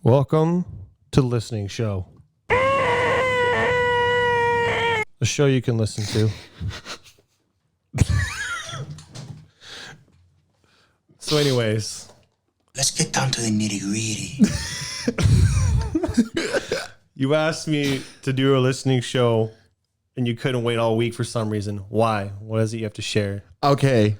Welcome to the Listening Show. A show you can listen to. So anyways. Let's get down to the nitty gritty. You asked me to do a listening show and you couldn't wait all week for some reason. Why? What is it you have to share? Okay.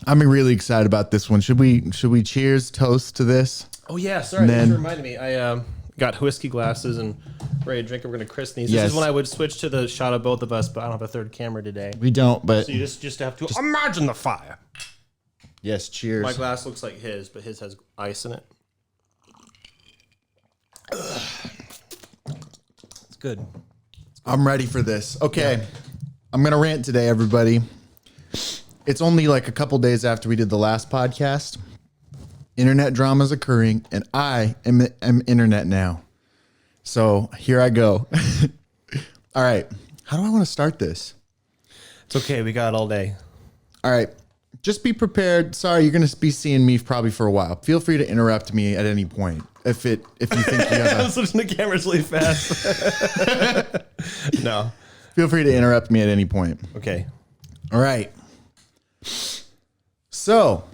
I'm really excited about this one. Should we cheers, toast to this? Oh yeah, sorry. You reminded me. I got whiskey glasses and ready to drink. We're going to christen these. This is when I would switch to the shot of both of us, but I don't have a third camera today. We don't, but... So you just have to imagine the fire. Yes, cheers. My glass looks like his, but his has ice in it. It's good. I'm ready for this. Okay. Yeah. I'm going to rant today, everybody. It's only like a couple days after we did the last podcast. Internet drama is occurring, and I am internet now. So here I go. All right. How do I want to start this? It's okay. We got it all day. All right. Just be prepared. Sorry, you're going to be seeing me probably for a while. Feel free to interrupt me at any point if you think you have I'm switching the cameras really fast. No. Feel free to interrupt me at any point. Okay. All right. So,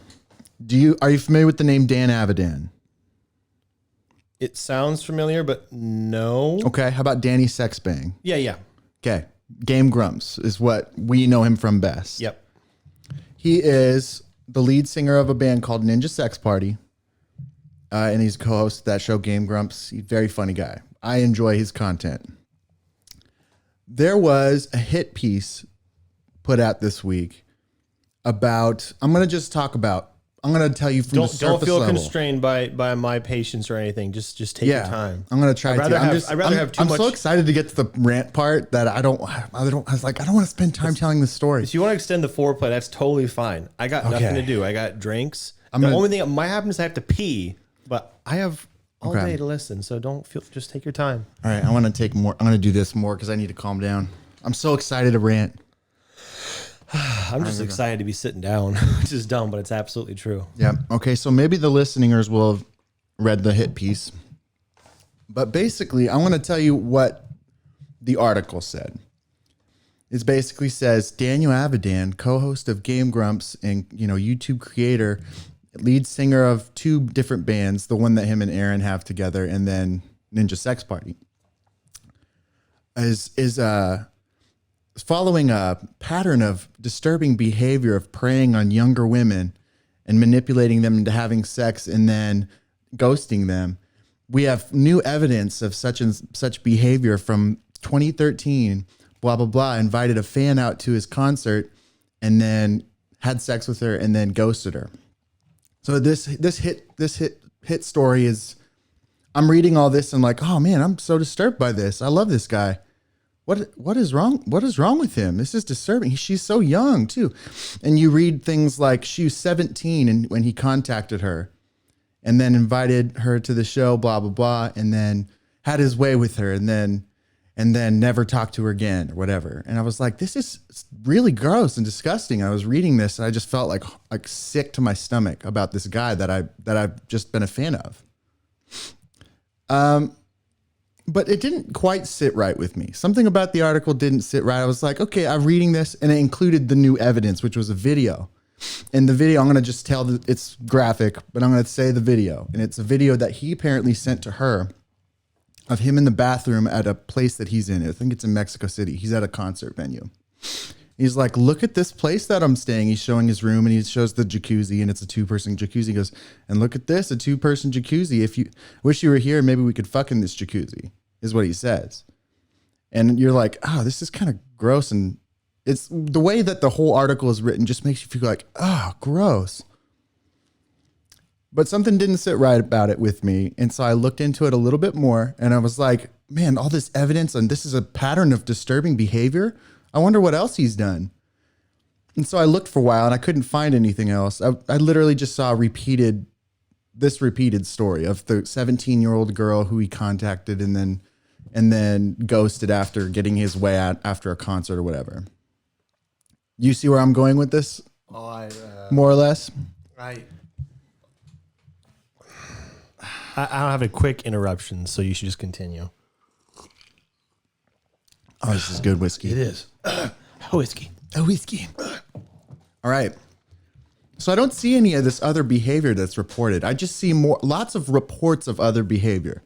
are you familiar with the name Dan Avidan? It sounds familiar, but no. Okay. How about Danny Sexbang? Yeah. Okay. Game Grumps is what we know him from best. Yep. He is the lead singer of a band called Ninja Sex Party. And he's co-host of that show, Game Grumps. He's a very funny guy. I enjoy his content. There was a hit piece put out this week about, I'm going to tell you from the surface level. Don't feel constrained by my patience or anything. Just take your time. I'm going to try to. I'd rather have too much. I'm so excited to get to the rant part that I don't want to spend time telling the story. If you want to extend the foreplay, that's totally fine. I got nothing to do. I got drinks. Only thing that might happen is I have to pee, but I have all day to listen. So just take your time. All right. I want to take more. I'm going to do this more because I need to calm down. I'm so excited to rant. I'm just excited to be sitting down, which is dumb, but it's absolutely true. Yeah. Okay. So maybe the listeners will have read the hit piece, but basically I want to tell you what the article said. It basically says Daniel Avidan, co-host of Game Grumps and, YouTube creator, lead singer of two different bands, the one that him and Aaron have together, and then Ninja Sex Party, is following a pattern of disturbing behavior of preying on younger women and manipulating them into having sex and then ghosting them. We have new evidence of such and such behavior from 2013, blah, blah, blah, invited a fan out to his concert and then had sex with her and then ghosted her. So this hit story is, I'm reading all this and like, oh man, I'm so disturbed by this. I love this guy. What is wrong? What is wrong with him? This is disturbing. She's so young too. And you read things like she was 17 and when he contacted her and then invited her to the show, blah, blah, blah, and then had his way with her and then never talked to her again or whatever. And I was like, this is really gross and disgusting. I was reading this and I just felt like sick to my stomach about this guy that I've just been a fan of. But it didn't quite sit right with me. Something about the article didn't sit right. I was like, okay, I'm reading this, and it included the new evidence, which was a video. And the video, I'm going to just tell that it's graphic, but I'm going to say the video. And it's a video that he apparently sent to her of him in the bathroom at a place that he's in. I think it's in Mexico City. He's at a concert venue. He's like, look at this place that I'm staying. He's showing his room and he shows the jacuzzi and it's a 2-person jacuzzi. He goes, and look at this, a 2-person jacuzzi. If you wish you were here, maybe we could fuck in this jacuzzi, is what he says. And you're like, oh, this is kind of gross. And it's the way that the whole article is written just makes you feel like, oh, gross. But something didn't sit right about it with me. And so I looked into it a little bit more and I was like, man, all this evidence and this is a pattern of disturbing behavior. I wonder what else he's done. And so I looked for a while and I couldn't find anything else. I literally just saw this repeated story of the 17-year-old girl who he contacted and then ghosted after getting his way out after a concert or whatever. You see where I'm going with this? More or less? I I don't have a quick interruption, so you should just continue. Oh, this is good whiskey. It is. Whiskey. A whiskey. All right. So I don't see any of this other behavior that's reported. I just see lots of reports of other behavior.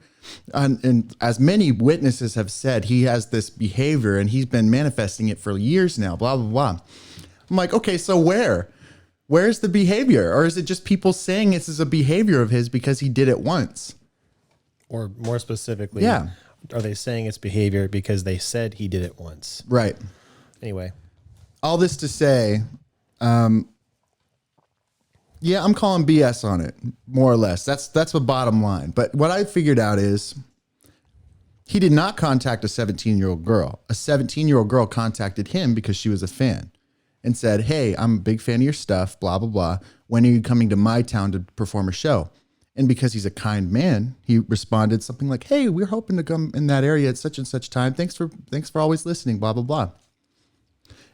And as many witnesses have said, he has this behavior and he's been manifesting it for years now, blah, blah, blah. I'm like, okay, so where's the behavior? Or is it just people saying this is a behavior of his because he did it once? Or more specifically, yeah. Are they saying it's behavior because they said he did it once? Right. Anyway. All this to say, yeah, I'm calling BS on it, more or less. That's the bottom line. But what I figured out is he did not contact a 17-year-old girl. A 17-year-old girl contacted him because she was a fan and said, hey, I'm a big fan of your stuff, blah, blah, blah. When are you coming to my town to perform a show? And because he's a kind man, he responded something like, hey, we're hoping to come in that area at such and such time. Thanks for always listening, blah, blah, blah.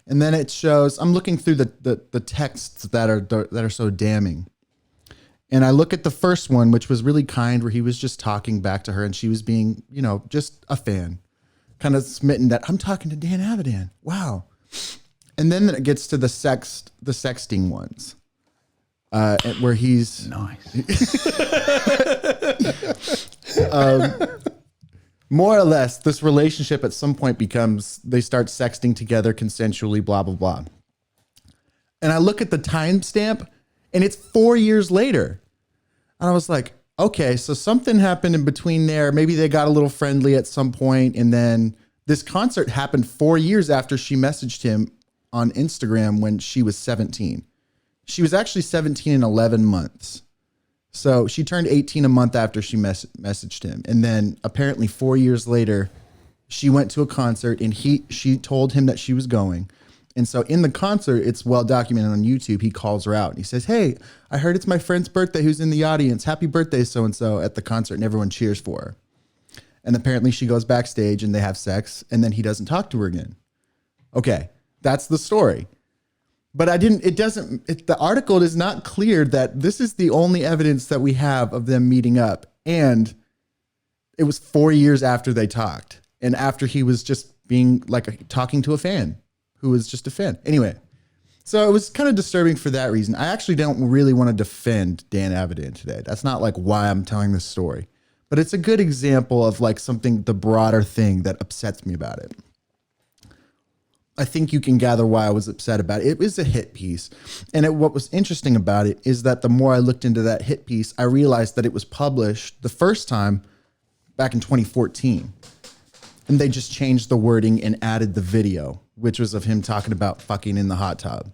And then it shows, I'm looking through the texts that are so damning. And I look at the first one, which was really kind, where he was just talking back to her and she was being, just a fan, kind of smitten that I'm talking to Dan Avidan. Wow. And then it gets to the sexting ones, where he's nice. More or less, this relationship at some point becomes, they start sexting together consensually, blah, blah, blah. And I look at the timestamp and it's 4 years later. And I was like, okay, so something happened in between there. Maybe they got a little friendly at some point. And then this concert happened 4 years after she messaged him on Instagram when she was 17. She was actually 17 in 11 months. So she turned 18 a month after she messaged him. And then apparently 4 years later, she went to a concert and she told him that she was going. And so in the concert, it's well documented on YouTube. He calls her out and he says, hey, I heard it's my friend's birthday who's in the audience. Happy birthday, so-and-so, at the concert. And everyone cheers for her. And apparently she goes backstage and they have sex and then he doesn't talk to her again. Okay, that's the story. But the article is not clear that this is the only evidence that we have of them meeting up. And it was 4 years after they talked and after he was just being talking to a fan who was just a fan. Anyway, so it was kind of disturbing for that reason. I actually don't really want to defend Dan Avidan today. That's not why I'm telling this story, but it's a good example of something, the broader thing that upsets me about it. I think you can gather why I was upset about it. It was a hit piece. And what was interesting about it is that the more I looked into that hit piece, I realized that it was published the first time back in 2014. And they just changed the wording and added the video, which was of him talking about fucking in the hot tub.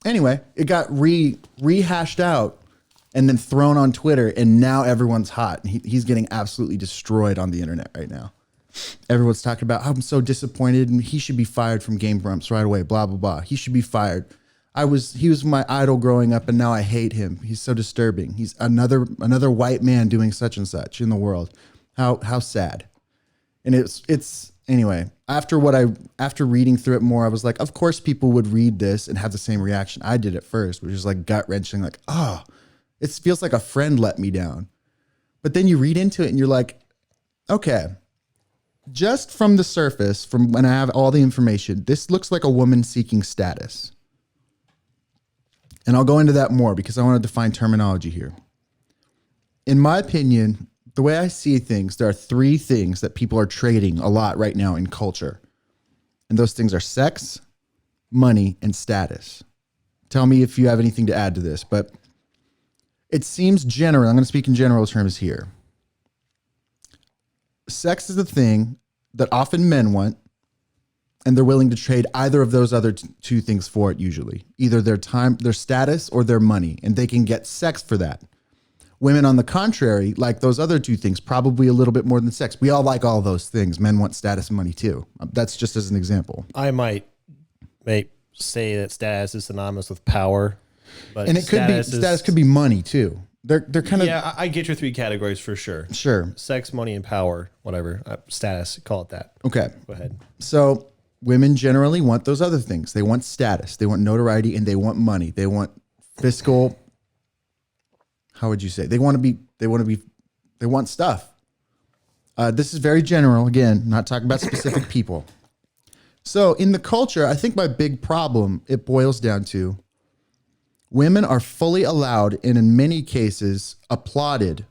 Anyway, it got rehashed out and then thrown on Twitter. And now everyone's hot. And he's getting absolutely destroyed on the internet right now. Everyone's talking about how I'm so disappointed and he should be fired from Game Grumps right away, blah, blah, blah. He should be fired. He was my idol growing up and now I hate him. He's so disturbing. He's another white man doing such and such in the world. How sad. And it's anyway, after reading through it more, I was like, of course people would read this and have the same reaction I did at first, which is gut wrenching, it feels like a friend let me down. But then you read into it and you're like, okay, just from the surface, from when I have all the information, this looks like a woman seeking status. And I'll go into that more because I want to define terminology here. In my opinion, the way I see things, there are three things that people are trading a lot right now in culture. And those things are sex, money, and status. Tell me if you have anything to add to this, but it seems general. I'm going to speak in general terms here. Sex is the thing that often men want, and they're willing to trade either of those other two things for it usually. Either their time, their status, or their money, and they can get sex for that. Women, on the contrary, like those other two things, probably a little bit more than sex. We all like all those things. Men want status and money too. That's just as an example. I might say that status is synonymous with power, but and it could be status could be money too. They're kind of, yeah. I get your three categories for sure. Sure. Sex, money, and power. Whatever status, call it that. Okay. Go ahead. So women generally want those other things. They want status. They want notoriety, and they want money. They want fiscal. how would you say? They want stuff. This is very general. Again, not talking about specific people. So in the culture, I think my big problem, it boils down to women are fully allowed and in many cases applauded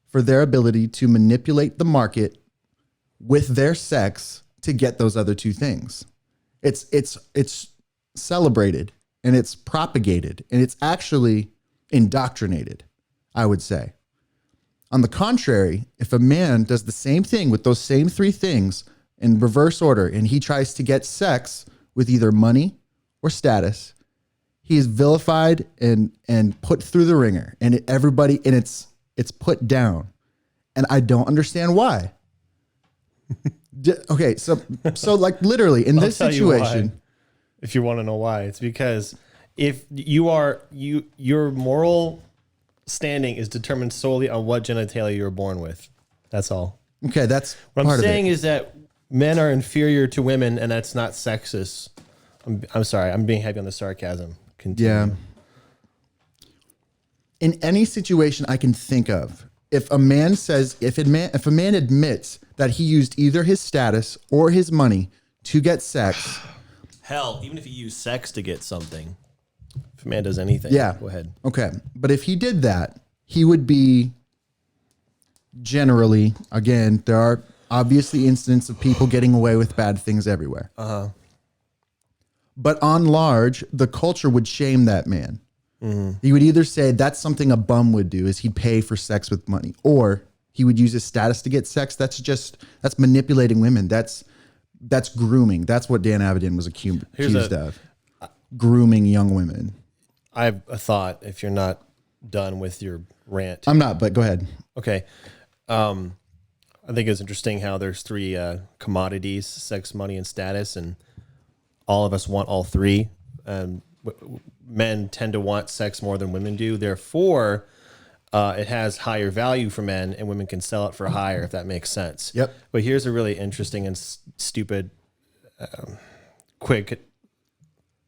for their ability to manipulate the market with their sex to get those other two things. It's celebrated and it's propagated and it's actually indoctrinated, I would say. On the contrary, if a man does the same thing with those same three things in reverse order and he tries to get sex with either money or status, he is vilified and put through the ringer, and it's put down. And I don't understand why. Okay, so like literally in this situation, if you want to know why, it's because if your moral standing is determined solely on what genitalia you were born with. That's all. Okay, that's what I'm saying is that men are inferior to women, and that's not sexist. I'm sorry, I'm being heavy on the sarcasm. Continue. Yeah. In any situation I can think of, if a man admits that he used either his status or his money to get sex, hell, even if he used sex to get something, if a man does anything, yeah, go ahead. Okay, but if he did that, he would be generally, again, there are obviously incidents of people getting away with bad things everywhere. But on large, the culture would shame that man. Mm-hmm. He would either say that's something a bum would do, is he'd pay for sex with money, or he would use his status to get sex. That's manipulating women. That's grooming. That's what Dan Avidan was accused of. Grooming young women. I have a thought if you're not done with your rant. I'm not, but go ahead. Okay. I think it's interesting how there's three commodities: sex, money, and status, and all of us want all three. Men tend to want sex more than women do. Therefore, it has higher value for men, and women can sell it for higher, if that makes sense. Yep. But here's a really interesting and stupid, quick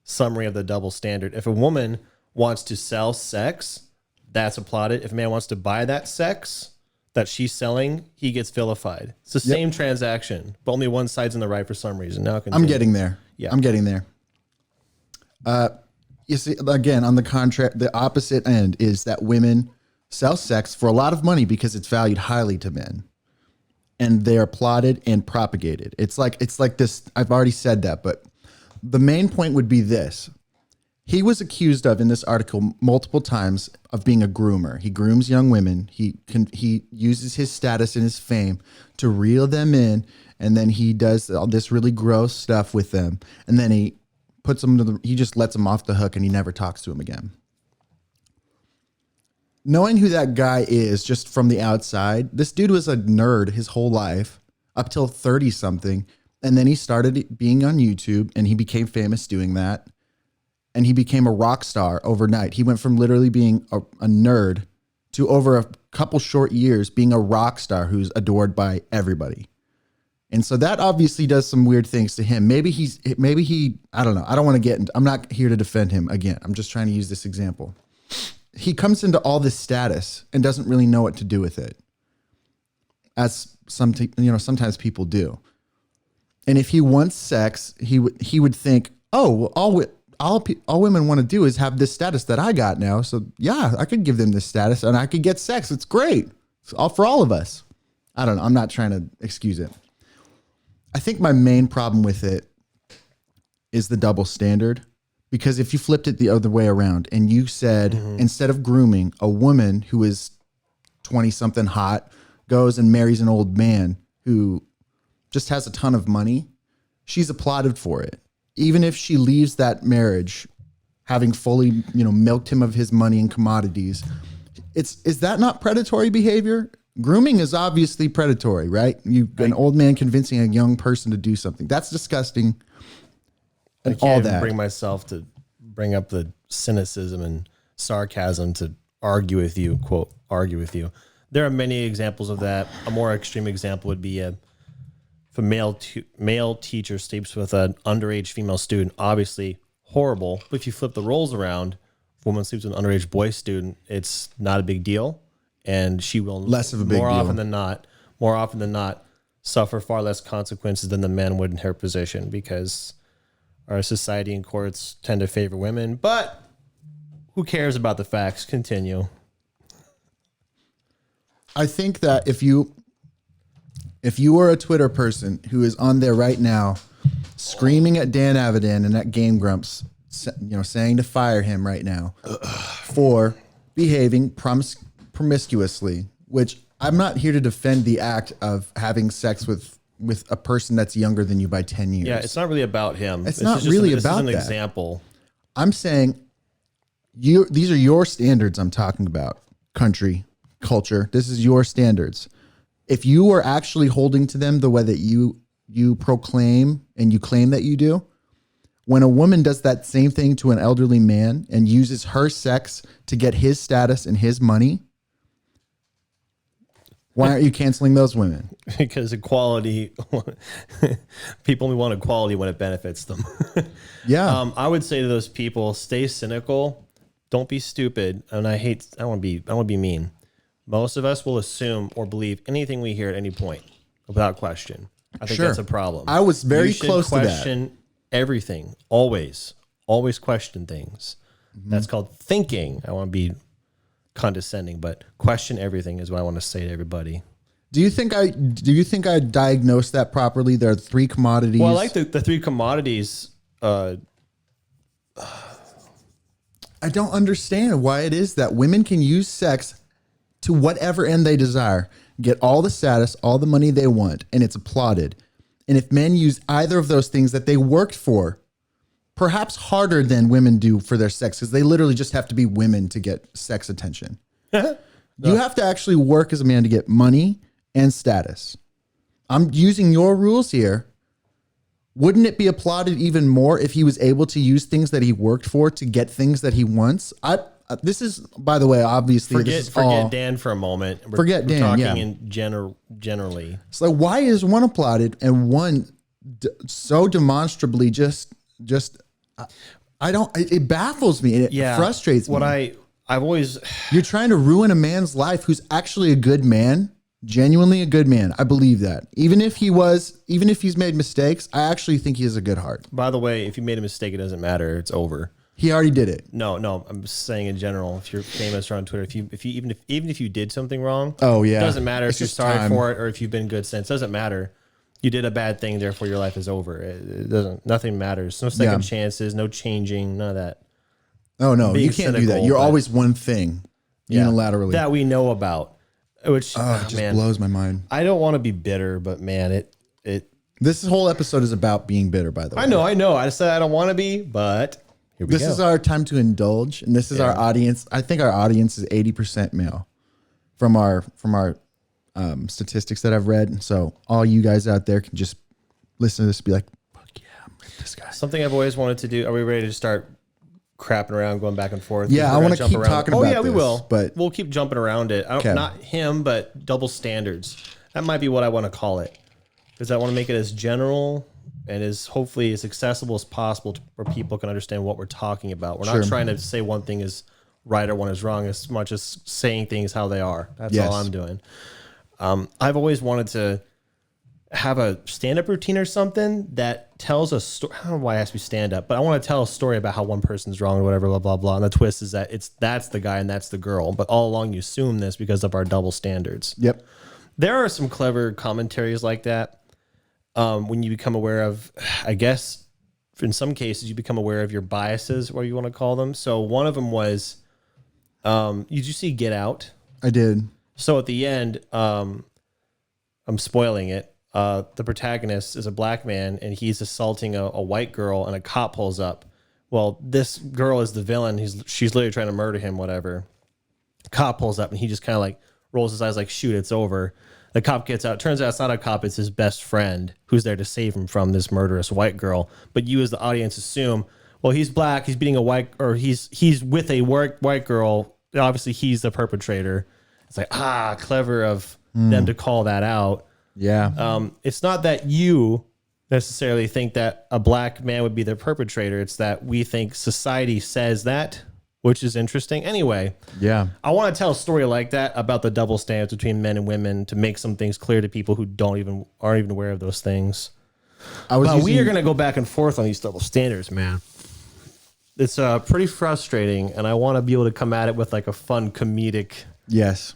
summary of the double standard. If a woman wants to sell sex, that's applauded. If a man wants to buy that sex that she's selling, he gets vilified. It's the same transaction, but only one side's in the right for some reason. Now I'm getting there. Yeah, I'm getting there. You see, again, on the opposite end is that women sell sex for a lot of money because it's valued highly to men, and they are applauded and propagated. It's like this. I've already said that, but the main point would be this. He was accused of, in this article, multiple times of being a groomer. He grooms young women. He uses his status and his fame to reel them in, and then he does all this really gross stuff with them, and then he puts them he just lets them off the hook, and he never talks to him again. Knowing who that guy is just from the outside, this dude was a nerd his whole life up till 30 something, and then he started being on YouTube, and he became famous doing that. And he became a rock star overnight. He went from literally being a nerd to, over a couple short years, being a rock star who's adored by everybody. And so that obviously does some weird things to him. Maybe he, I don't know. I don't want to get into, I'm not here to defend him again. I'm just trying to use this example. He comes into all this status and doesn't really know what to do with it, as sometimes people do. And if he wants sex, he would think, oh, well, all women want to do is have this status that I got now. So yeah, I could give them this status and I could get sex. It's great. It's all for all of us. I don't know. I'm not trying to excuse it. I think my main problem with it is the double standard, because if you flipped it the other way around and you said, instead of grooming, a woman who is 20 something hot goes and marries an old man who just has a ton of money, she's applauded for it. Even if she leaves that marriage having fully, milked him of his money and commodities, is that not predatory behavior? Grooming is obviously predatory, right? An old man convincing a young person to do something. That's disgusting. And I can't even bring myself to bring up the cynicism and sarcasm to argue with you, quote, argue with you. There are many examples of that. A more extreme example would be if a male teacher sleeps with an underage female student, obviously horrible. But if you flip the roles around, if a woman sleeps with an underage boy student, it's not a big deal, and she will Less of a big more deal. more often than not, suffer far less consequences than the man would in her position, because our society and courts tend to favor women. But who cares about the facts? Continue. I think that if you are a Twitter person who is on there right now screaming at Dan Avidan and at Game Grumps, saying to fire him right now for behaving promiscuously, which I'm not here to defend the act of having sex with a person that's younger than you by 10 years. Yeah, it's not really about him. It's not really about this is an that. example. I'm saying these are your standards I'm talking about. Country, culture. This is your standards. If you are actually holding to them the way that you proclaim and you claim that you do, when a woman does that same thing to an elderly man and uses her sex to get his status and his money, why aren't you canceling those women? Because equality, people only want equality when it benefits them. Yeah. I would say to those people, stay cynical. Don't be stupid. And I want to be mean. Most of us will assume or believe anything we hear at any point without question. I think that's a problem. I was very You should close to that. question everything. Always question things. That's called thinking. I want to be condescending, but question everything is what I want to say to everybody. Do you think I diagnosed that properly? There are three commodities. Well, I like the three commodities. I don't understand why it is that women can use sex to whatever end they desire, get all the status, all the money they want, and it's applauded. And if men use either of those things that they worked for, perhaps harder than women do for their sex, because they literally just have to be women to get sex attention. You have to actually work as a man to get money and status. I'm using your rules here. Wouldn't it be applauded even more if he was able to use things that he worked for to get things that he wants? This is, by the way, obviously, Forget Dan for a moment. Forget Dan, talking yeah. in generally. So why is one applauded and one so demonstrably just I don't, it baffles me. It frustrates me. What I've always, You're trying to ruin a man's life who's actually a good man, genuinely a good man. I believe that. Even if he's made mistakes, I actually think he has a good heart. by the way, if you made a mistake, it doesn't matter. It's over. He already did it. No, I'm saying in general, if you're famous or on Twitter, even if you did something wrong, Oh, yeah. it doesn't matter It's if you're just sorry time. for it or if you've been good since. It doesn't matter. You did a bad thing, therefore your life is over. It doesn't. Nothing matters. No second chances. No changing. None of that. Oh, no, Being you can't do that. cynical, You're but- always one thing unilaterally. that we know about. Which it just blows my mind. I don't want to be bitter, but man, it. This whole episode is about being bitter, by the way. I know. I said I don't want to be, but here we This go. is our time to indulge, and this is our audience. I think our audience is 80% male from our statistics that I've read. So all you guys out there can just listen to this and be like, fuck yeah, I'm with this guy. Something I've always wanted to do. Are we ready to start crapping around, going back and forth? Yeah, We're I gonna wanna jump keep around. talking Oh about yeah, we this, will. but- We'll keep jumping around it. Okay. Not him, but double standards. That might be what I want to call it, because I want to make it as general and as hopefully as accessible as possible where people can understand what we're talking about. We're not trying to say one thing is right or one is wrong as much as saying things how they are. That's Yes. all I'm doing. I've always wanted to have a stand-up routine or something that tells a story. I don't know why it has to be stand-up, but I want to tell a story about how one person's wrong or whatever, blah, blah, blah. And the twist is that that's the guy and that's the girl. But all along you assume this because of our double standards. Yep. There are some clever commentaries like that. When you become aware of, I guess, in some cases, you become aware of your biases, what you want to call them. So one of them was, did you see Get Out? I did. So at the end, I'm spoiling it. The protagonist is a black man and he's assaulting a white girl and a cop pulls up. Well, this girl is the villain. She's literally trying to murder him, whatever. Cop pulls up and he just kind of like rolls his eyes like, shoot, it's over. The cop gets out. Turns out it's not a cop. It's his best friend who's there to save him from this murderous white girl. But you as the audience assume, well, he's black. He's beating a white, or he's with a white girl. Obviously, he's the perpetrator. It's like, clever of them to call that out. Yeah. It's not that you necessarily think that a black man would be the perpetrator. It's that we think society says that which is interesting. Anyway, Yeah. I want to tell a story like that about the double standards between men and women to make some things clear to people who aren't even aware of those things. We are going to go back and forth on these double standards, man. It's pretty frustrating, and I want to be able to come at it with like a fun comedic, Yes.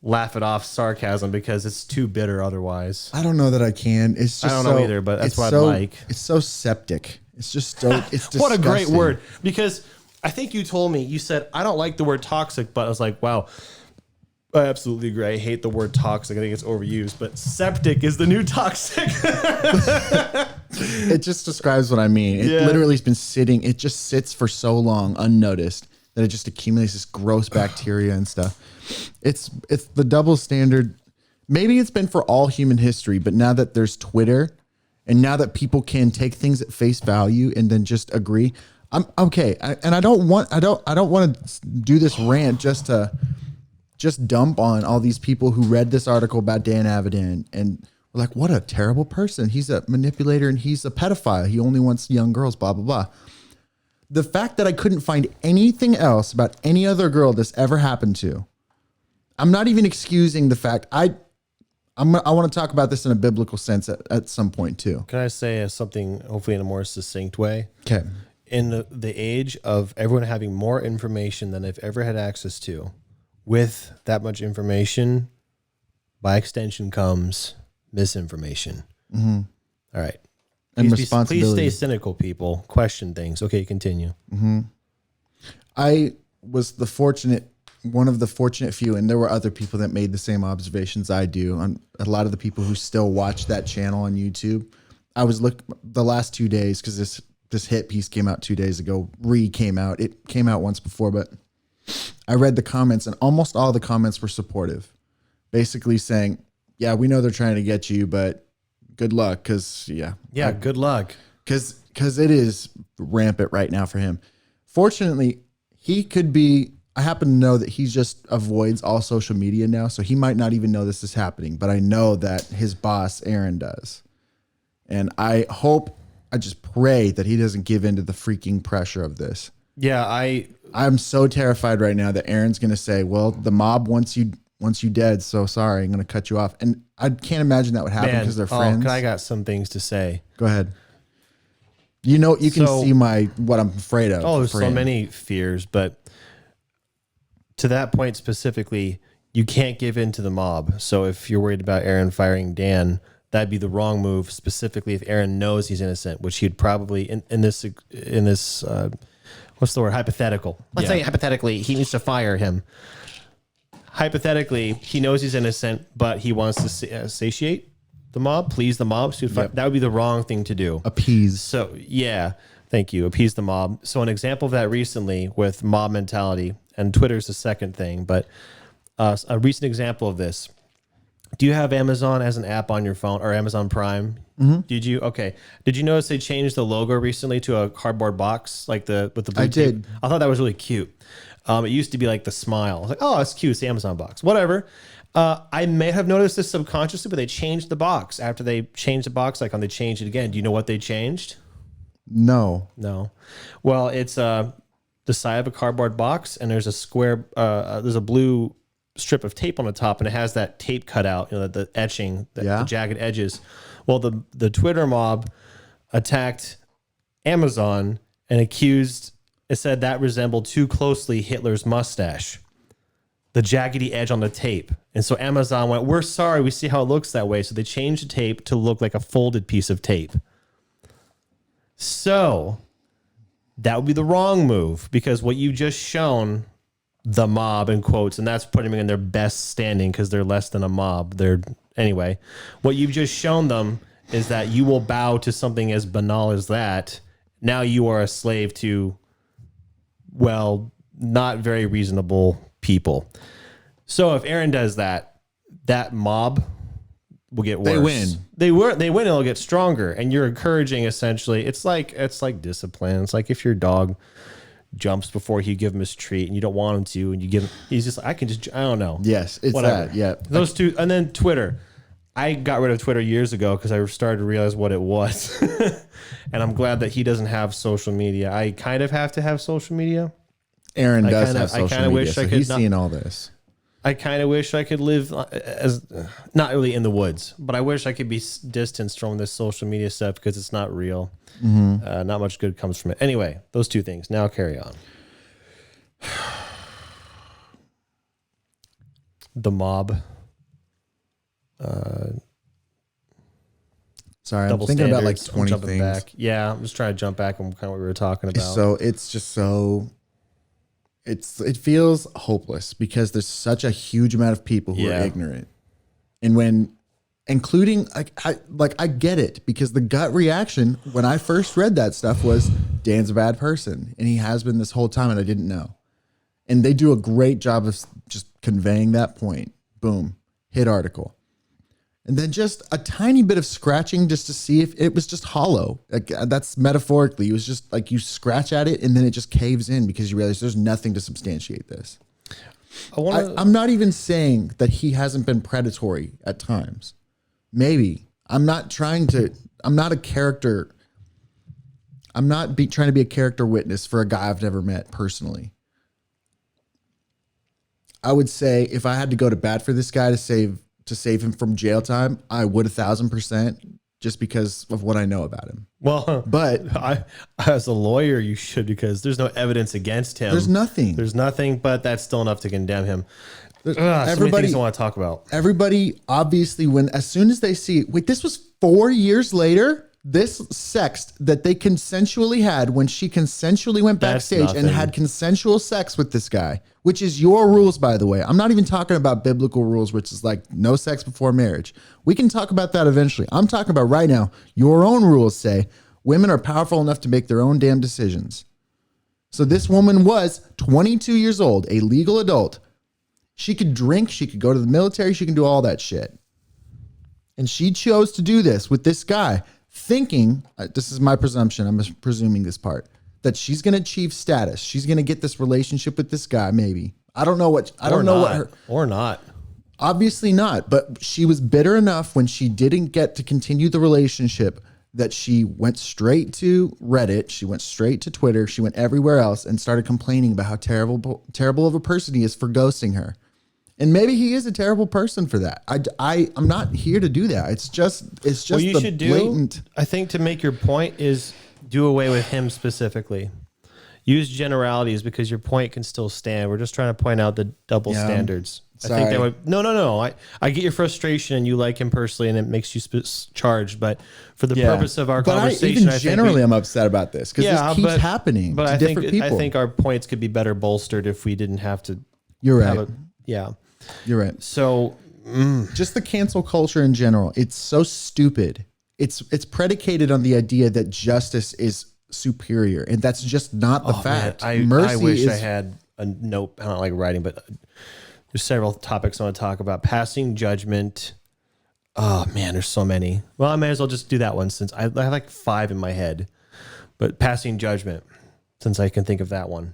laugh it off sarcasm because it's too bitter otherwise. I don't know that I can. It's just I don't know either, but that's what I'd like. It's so septic. It's just so. It's disgusting. What a great word! Because I think you told me, you said I don't like the word toxic, but I was like, wow, I absolutely agree. I hate the word toxic. I think it's overused, but septic is the new toxic. It just describes what I mean. It literally has been sitting. It just sits for so long unnoticed that it just accumulates this gross bacteria and stuff. It's the double standard. Maybe it's been for all human history, but now that there's Twitter and now that people can take things at face value and then just agree, I'm okay. I don't want to do this rant just to dump on all these people who read this article about Dan Avidan and were like, what a terrible person. He's a manipulator and he's a pedophile. He only wants young girls, blah, blah, blah. The fact that I couldn't find anything else about any other girl this ever happened to, I'm not even excusing the fact. I want to talk about this in a biblical sense at some point too. Can I say something hopefully in a more succinct way? Okay. In the age of everyone having more information than they've ever had access to, with that much information, by extension comes misinformation. Mm-hmm. All right. And responsibility. Please stay cynical, people. Question things. Okay, continue. Mm-hmm. I was one of the fortunate few, and there were other people that made the same observations I do. On a lot of the people who still watch that channel on YouTube. I was the last 2 days because this hit piece came out 2 days ago. Came out. It came out once before, but I read the comments, and almost all the comments were supportive, basically saying, "Yeah, we know they're trying to get you, but good luck." Because good luck. Because it is rampant right now for him. Fortunately, he could be. I happen to know that he just avoids all social media now, so he might not even know this is happening. But I know that his boss, Aaron, does, and I just pray that he doesn't give in to the freaking pressure of this. Yeah, I'm so terrified right now that Aaron's going to say, well, the mob wants you dead, so sorry, I'm going to cut you off. And I can't imagine that would happen because they're friends. I got some things to say. Go ahead. You can see what I'm afraid of. Oh, there's so many fears, but to that point specifically, you can't give in to the mob. So if you're worried about Aaron firing Dan, that'd be the wrong move, specifically if Aaron knows he's innocent, which he'd probably in this what's the word? Hypothetical. Let's say hypothetically he needs to fire him. Hypothetically, he knows he's innocent, but he wants to satiate the mob, please the mob. So that would be the wrong thing to do. Appease. So yeah, thank you. Appease the mob. So an example of that recently with mob mentality, and Twitter's the second thing, but a recent example of this. Do you have Amazon as an app on your phone or Amazon Prime? Mm-hmm. Did you? Okay. Did you notice they changed the logo recently to a cardboard box, like with the blue tape? Did. I thought that was really cute. It used to be like the smile. I was like, oh, it's cute. It's the Amazon box. Whatever. I may have noticed this subconsciously, but they changed the box. After they changed the box icon, they changed it again. Do you know what they changed? No. Well, it's the side of a cardboard box, and there's a square. There's a blue strip of tape on the top, and it has that tape cut out. The etching, the jagged edges. Well, the Twitter mob attacked Amazon and accused. It said that resembled too closely Hitler's mustache, the jaggedy edge on the tape. And so Amazon went, we're sorry, we see how it looks that way. So they changed the tape to look like a folded piece of tape. So that would be the wrong move, because what you've just shown the mob in quotes, and that's putting them in their best standing because they're less than a mob. Anyway, what you've just shown them is that you will bow to something as banal as that. Now you are a slave to, well, not very reasonable people. So if Aaron does that, that mob will get worse. They win. They win. It'll get stronger, and you're encouraging. Essentially, it's like discipline. It's like if your dog jumps before you give him his treat, and you don't want him to, and you give him. He's just I don't know. Yes, it's whatever. That. Yeah, those two, and then Twitter. I got rid of Twitter years ago because I started to realize what it was, and I'm glad that he doesn't have social media. I kind of have to have social media. Aaron I does kinda- have I social kinda media, wish so I could he's not- seeing all this. I kind of wish I could live as not really in the woods, but I wish I could be distanced from this social media stuff because it's not real. Not much good comes from it. Anyway, those two things. Now carry on. The mob. Sorry, I'm Double thinking about like standards. I'm 20 jumping things. back. Yeah, I'm just trying to jump back on kind of what we were talking about. So it's just so it feels hopeless because there's such a huge amount of people who Yeah. are ignorant. And when including I get it because the gut reaction when I first read that stuff was Dan's a bad person and he has been this whole time and I didn't know. And they do a great job of just conveying that point. Boom, hit article. And then just a tiny bit of scratching just to see if it was just hollow. Like that's metaphorically. It was just like you scratch at it and then it just caves in because you realize there's nothing to substantiate this. I'm not even saying that he hasn't been predatory at times. Maybe. I'm not a character. I'm not trying to be a character witness for a guy I've never met personally. I would say if I had to go to bat for this guy to save him from jail time, I would 1,000% just because of what I know about him. Well, But as a lawyer, you should because there's no evidence against him. there's nothing. There's nothing, but that's still enough to condemn him. So many Everybody- things I want to talk about. Everybody obviously as soon as they see, wait, this was 4 years later, this sext that they consensually had when she consensually went That's backstage and nothing. had consensual sex with this guy, which is your rules, by the way. I'm not even talking about biblical rules, which is like no sex before marriage. We can talk about that eventually. I'm talking about right now. Your own rules say women are powerful enough to make their own damn decisions. So this woman was 22 years old, a legal adult. She could drink, she could go to the military, she can do all that shit. And she chose to do this with this guy, thinking, this is my presumption, I'm presuming this part, that she's going to achieve status. She's going to get this relationship with this guy, maybe. I don't know what her, Or not. obviously not, but she was bitter enough when she didn't get to continue the relationship that she went straight to Reddit, she went straight to Twitter, she went everywhere else and started complaining about how terrible of a person he is for ghosting her. And maybe he is a terrible person for that. I'm not here to do that. It's just What you the should blatant. do, I think, to make your point is do away with him specifically. Use generalities because your point can still stand. We're just trying to point out the double standards. I think that Sorry. would no. I get your frustration and you like him personally and it makes you charged. But for the purpose of our conversation, I'm upset about this because this keeps happening to different people. I think our points could be better bolstered if we didn't have to. You're right. You're right. So Just the cancel culture in general. It's so stupid. It's predicated on the idea that justice is superior, and that's just not the fact. Man, I wish I had a note. I don't like writing, but there's several topics I want to talk about. Passing judgment. Oh man, there's so many. Well, I may as well just do that one since I have like 5 in my head. But passing judgment, since I can think of that one.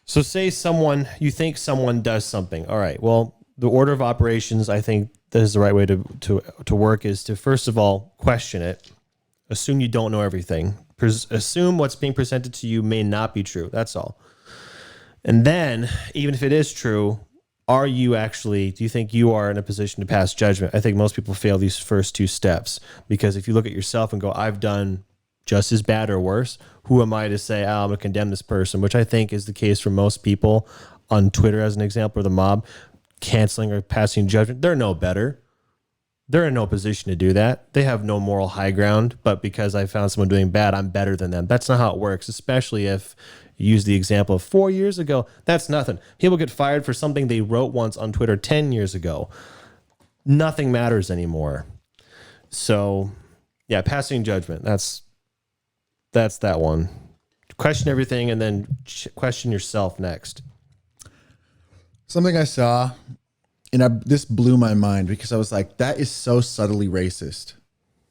So say you think someone does something. All right. Well, the order of operations, I think that is the right way to work is to, first of all, question it. Assume you don't know everything. Assume what's being presented to you may not be true. That's all. And then, even if it is true, do you think you are in a position to pass judgment? I think most people fail these first 2 steps because if you look at yourself and go, I've done just as bad or worse, who am I to say, I'm going to condemn this person, which I think is the case for most people on Twitter, as an example, or the mob, canceling or passing judgment. They're no better. They're in no position to do that. They have no moral high ground, but because I found someone doing bad, I'm better than them. That's not how it works, especially if you use the example of 4 years ago. That's nothing. People get fired for something they wrote once on Twitter 10 years ago. Nothing matters anymore. So, yeah, passing judgment. That's that one. Question everything and then question yourself next. Something I saw, and this blew my mind because I was like, that is so subtly racist,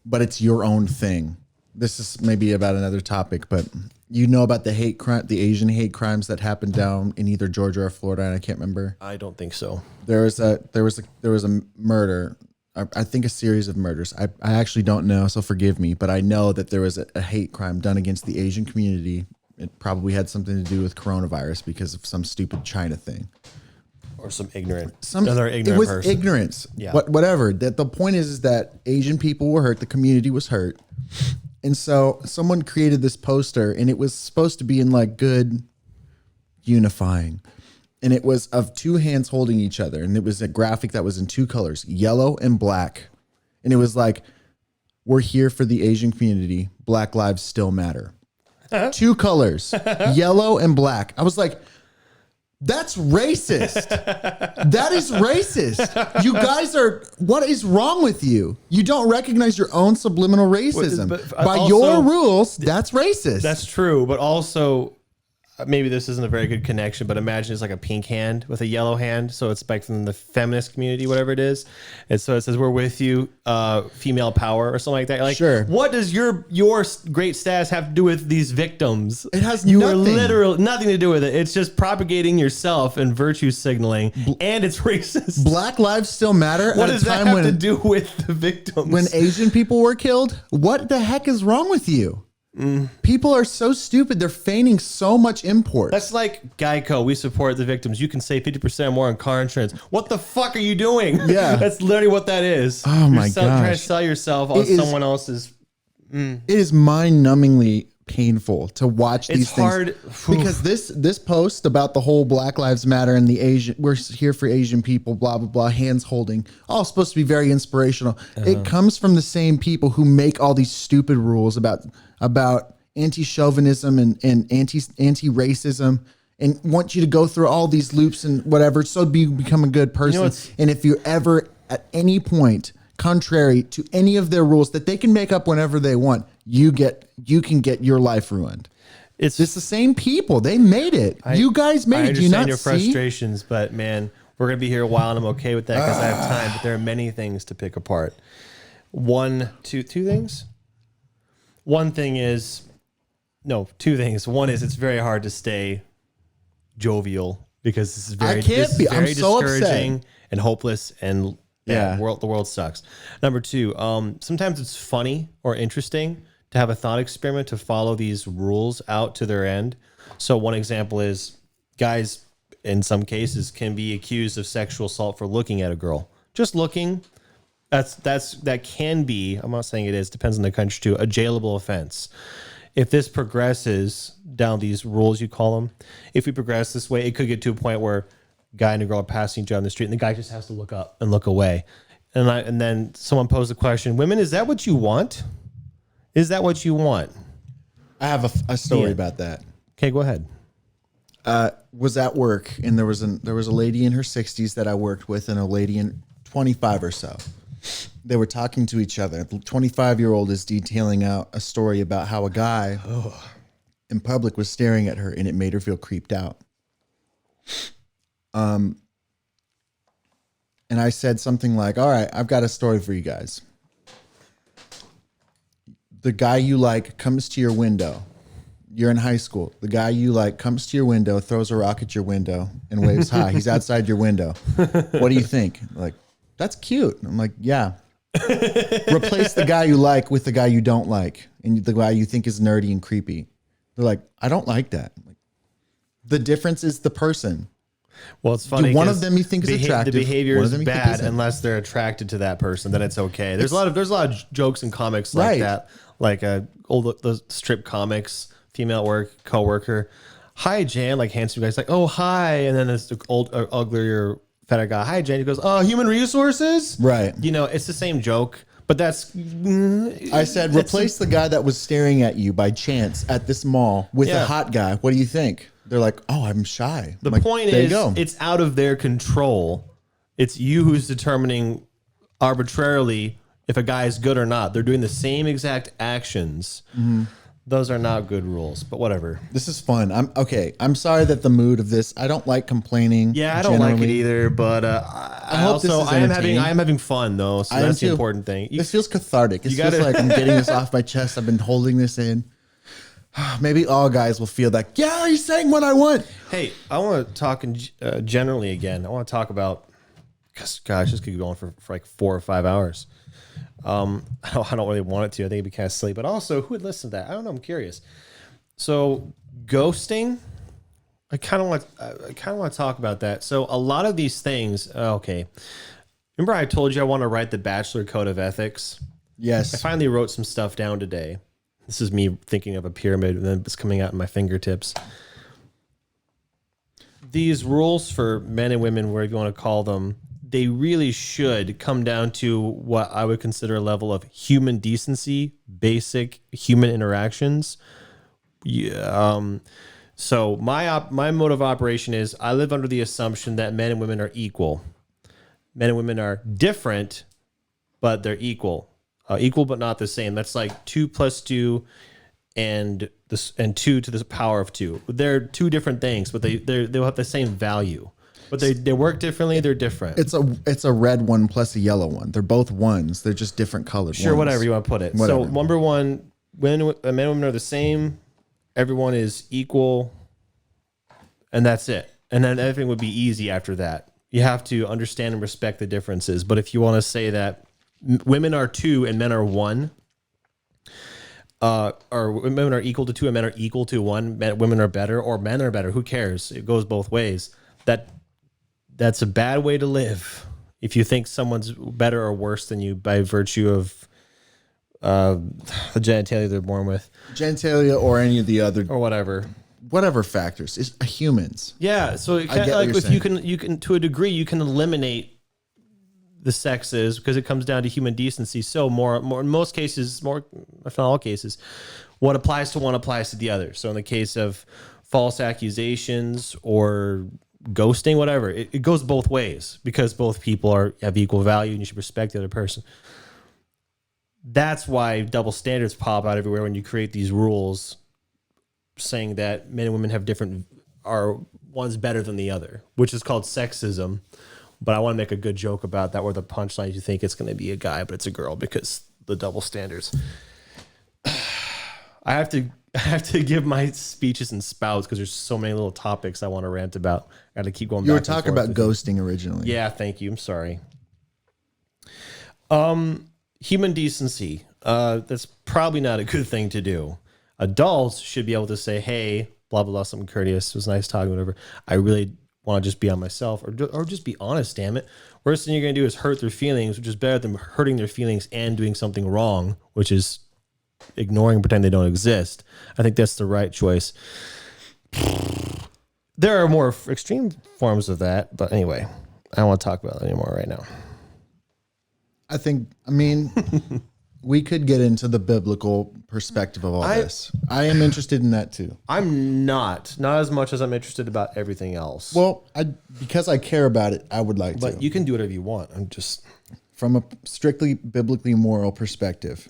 but it's your own thing. This is maybe about another topic, but you know about the hate crime, the Asian hate crimes that happened down in either Georgia or Florida, and I can't remember. I don't think so. There was a murder. I think a series of murders. I actually don't know, so forgive me, but I know that there was a hate crime done against the Asian community it probably had something to do with coronavirus because of some stupid China thing. Or some ignorant, It was person. ignorance. Yeah. Whatever. That the point is that Asian people were hurt. The community was hurt. And so someone created this poster, and it was supposed to be in like good unifying. And it was of two hands holding each other. And it was a graphic that was in two colors, yellow and black. And it was like, we're here for the Asian community. Black lives still matter. Two colors, yellow and black. I was like, that's racist. That is racist. You guys what is wrong with you? You don't recognize your own subliminal racism. But By also, your rules, that's racist. That's true. But also, maybe this isn't a very good connection, but imagine it's like a pink hand with a yellow hand. So it's like from the feminist community, whatever it is. And so it says, we're with you, female power or something like that. Like, Sure. What does your great status have to do with these victims? It has you nothing. are literally nothing to do with it. It's just propagating yourself and virtue signaling, and it's racist. Black lives still matter. What at does a that time have to do with the victims? when Asian people were killed? What the heck is wrong with you? People are so stupid. They're feigning so much import. That's like Geico. We support the victims. You can save 50% more on car insurance. What the fuck are you doing? Yeah. That's literally what that is. Oh my Trying to gosh. sell yourself on someone else's. It is mind-numbingly painful to watch these It's hard. things because this post about the whole Black Lives Matter and the Asian, we're here for Asian people, blah blah blah, hands holding, all supposed to be very inspirational. It comes from the same people who make all these stupid rules about anti-chauvinism and anti-racism, and want you to go through all these loops and whatever, so become a good person. And if you're ever at any point contrary to any of their rules that they can make up whenever they want, you can get your life ruined. It's the same people. They made it. You guys made it. Do you not your see? frustrations, but man, we're gonna be here a while, and I'm okay with that because I have time. But there are many things to pick apart. Two things. One thing is, no, two things. One is it's very hard to stay jovial because this is very, I'm so discouraging upset. and hopeless and the world sucks. Number two, sometimes it's funny or interesting to have a thought experiment to follow these rules out to their end. So one example is guys in some cases can be accused of sexual assault for looking at a girl. Just looking. That can be, I'm not saying it is, depends on the country too, a jailable offense. If this progresses down these rules, you call them, if we progress this way, it could get to a point where guy and a girl are passing each other on the street and the guy just has to look up and look away. And then someone posed the question, women, is that what you want? Is that what you want? I have a story about that. Okay, go ahead. Was at work, and there was a lady in her 60s that I worked with and a lady in 25 or so. They were talking to each other. The 25-year-old is detailing out a story about how a guy in public was staring at her, and it made her feel creeped out. And I said something like, all right, I've got a story for you guys. The guy you like comes to your window. You're in high school. The guy you like comes to your window, throws a rock at your window, and waves hi. He's outside your window. What do you think? Like, that's cute. I'm like, yeah. Replace the guy you like with the guy you don't like, and the guy you think is nerdy and creepy. They're like, I don't like that. Like, the difference is the person. Well, it's funny. One of them you think is attractive. The behavior one is of them you think bad isn't. unless they're attracted to that person. Then it's okay. There's a lot of jokes and comics like that, like old the strip comics. Female coworker, hi Jan, like handsome guy's like, oh hi, and then this old uglier fatter guy, hi Jan. He goes, oh, human resources, right? You know, it's the same joke, but that's. I said, replace the guy that was staring at you by chance at this mall with a hot guy. What do you think? They're like, oh, I'm shy. The point is, it's out of their control. It's you who's determining arbitrarily if a guy is good or not. They're doing the same exact actions. Mm-hmm. Those are not good rules, but whatever. This is fun. I'm sorry that the mood of this. I don't like complaining. Yeah, I don't like it either. But I am having fun though. So that's the important thing. This feels cathartic. It feels like I'm getting this off my chest. I've been holding this in. Maybe all guys will feel that. Yeah, he's saying what I want. Hey, I want to talk generally again. I want to talk about. Gosh, this could go on for like 4 or 5 hours. I don't really want it to. I think it'd be kind of silly, but also who would listen to that? I don't know. I'm curious. So Ghosting. I kind of want to talk about that. So a lot of these things. Okay, remember I told you I want to write the Bachelor Code of Ethics. Yes. I finally wrote some stuff down today. This is me thinking of a pyramid, and then it's coming out in my fingertips. These rules for men and women, whatever you want to call them, they really should come down to what I would consider a level of human decency, basic human interactions. Yeah, so my mode of operation is I live under the assumption that men and women are equal. Men and women are different, but they're equal. Equal but not the same. That's like 2 + 2 and 2 to the power of 2. They're two different things, but they'll have the same value. But they work differently. They're different. It's a red one plus a yellow one. They're both ones. They're just different colored. Sure, ones. whatever you want to put it. Whatever. So number one, men and women are the same. Everyone is equal, and that's it. And then everything would be easy after that. You have to understand and respect the differences. But if you want to say that women are 2 and men are 1, or women are equal to 2 and men are equal to 1, women are better or men are better, who cares? It goes both ways. That's a bad way to live if you think someone's better or worse than you by virtue of the genitalia they're born with. Genitalia or any of the other Or whatever factors is humans. Yeah, so it kind of like if you can to a degree you can eliminate the sexes because it comes down to human decency. So more in most cases, more if not all cases, what applies to one applies to the other. So in the case of false accusations or ghosting, whatever, it goes both ways because both people have equal value and you should respect the other person. That's why double standards pop out everywhere when you create these rules saying that men and women are one's better than the other, which is called sexism. But I want to make a good joke about that where the punchline you think it's going to be a guy, but it's a girl because the double standards. I have to give my speeches and spouts because there's so many little topics I want to rant about. I got to keep going. You were talking about ghosting originally. Yeah, thank you. I'm sorry. Human decency. That's probably not a good thing to do. Adults should be able to say, "Hey, blah blah blah, something courteous. It was nice talking, whatever. I really want to just be on myself, or just be honest. Damn it. Worst thing you're gonna do is hurt their feelings, which is better than hurting their feelings and doing something wrong, which is ignoring and pretend they don't exist. I think that's the right choice. There are more extreme forms of that, but anyway, I don't want to talk about it anymore right now. I mean, we could get into the biblical perspective of all this. I am interested in that too. I'm not as much as I'm interested about everything else. Well, because I care about it, I would like to. But you can do whatever you want. I'm just from a strictly biblically moral perspective.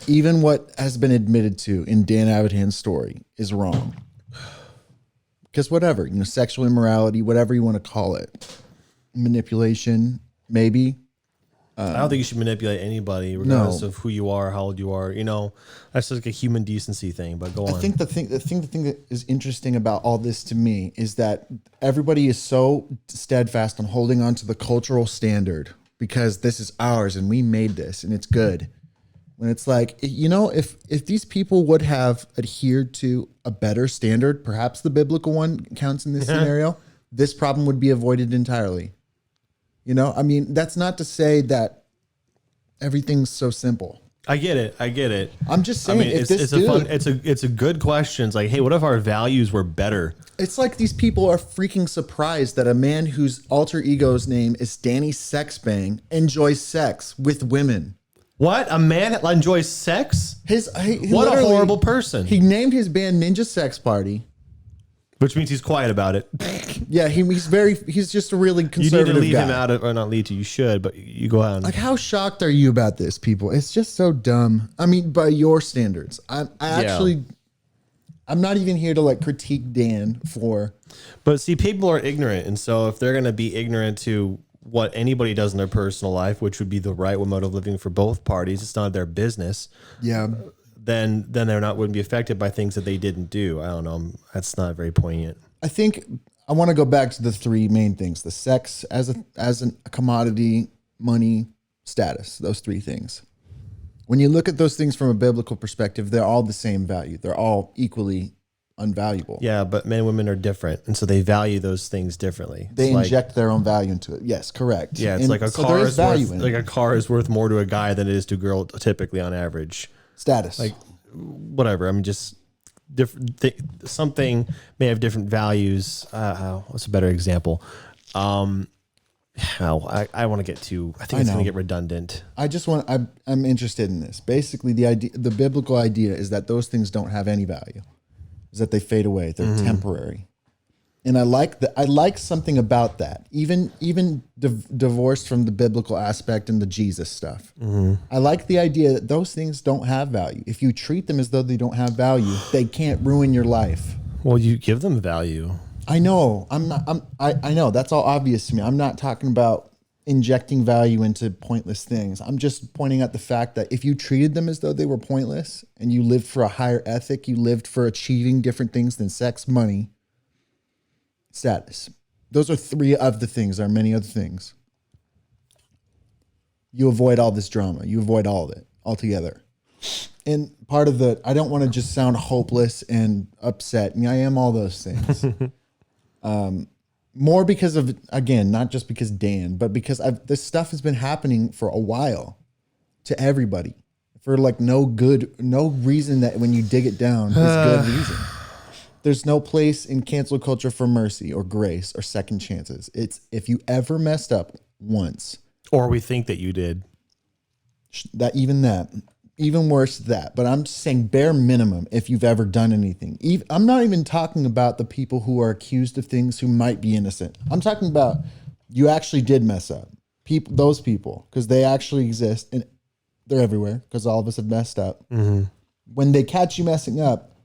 Even what has been admitted to in Dan Avidan's story is wrong. Because whatever, sexual immorality, whatever you want to call it, manipulation, maybe. I don't think you should manipulate anybody, regardless of who you are, how old you are. That's just like a human decency thing. But go on. I think the thing that is interesting about all this to me is that everybody is so steadfast on holding on to the cultural standard because this is ours and we made this and it's good. When it's like, if these people would have adhered to a better standard, perhaps the biblical one counts in this scenario, this problem would be avoided entirely. That's not to say that everything's so simple. I get it. I'm just saying, it's a good question. It's like, hey, what if our values were better? It's like these people are freaking surprised that a man whose alter ego's name is Danny Sexbang enjoys sex with women. What? A man enjoys sex? What a horrible person. He named his band Ninja Sex Party. Which means he's quiet about it. Yeah, he's just a really conservative guy. You need to leave him out of, or not lead to, you should, but you go ahead. Like, how shocked are you about this, people? It's just so dumb. I mean, by your standards. I'm not even here to critique Dan for. But see, people are ignorant. And so if they're going to be ignorant to what anybody does in their personal life, which would be the right mode of living for both parties, it's not their business. Yeah. Then wouldn't be affected by things that they didn't do. I don't know. That's not very poignant. I think I want to go back to the three main things: the sex as a commodity, money, status. Those three things. When you look at those things from a biblical perspective, they're all the same value. They're all equally unvaluable. Yeah, but men and women are different, and so they value those things differently. They It's like- inject their own value into it. Yes, correct. yeah, it's And like a so car there is value worth, in like it. a car is worth more to a guy than it is to a girl, typically on average. Status. Like whatever. I mean, just different. Something may have different values. What's a better example? I want to get too. I think it's going to get redundant. I'm interested in this. Basically, the biblical idea is that those things don't have any value. Is that they fade away. They're temporary. And I like something about that. Even divorced from the biblical aspect and the Jesus stuff. I like the idea that those things don't have value. If you treat them as though they don't have value, they can't ruin your life. Well, you give them value. I know. I know. That's all obvious to me. I'm not talking about injecting value into pointless things. I'm just pointing out the fact that if you treated them as though they were pointless and you lived for a higher ethic, you lived for achieving different things than sex, money, status. Those are three of the things. There are many other things. You avoid all this drama. You avoid all of it altogether. And part of I don't want to just sound hopeless and upset. I am all those things. More because of, again, not just because Dan, but because this stuff has been happening for a while to everybody for like no reason that when you dig it down is good reason. There's no place in cancel culture for mercy or grace or second chances. It's if you ever messed up once. Or we think that you did. Even worse that, but I'm just saying bare minimum if you've ever done anything. I'm not even talking about the people who are accused of things who might be innocent. I'm talking about you actually did mess up. Those people, because they actually exist and they're everywhere because all of us have messed up. When they catch you messing up,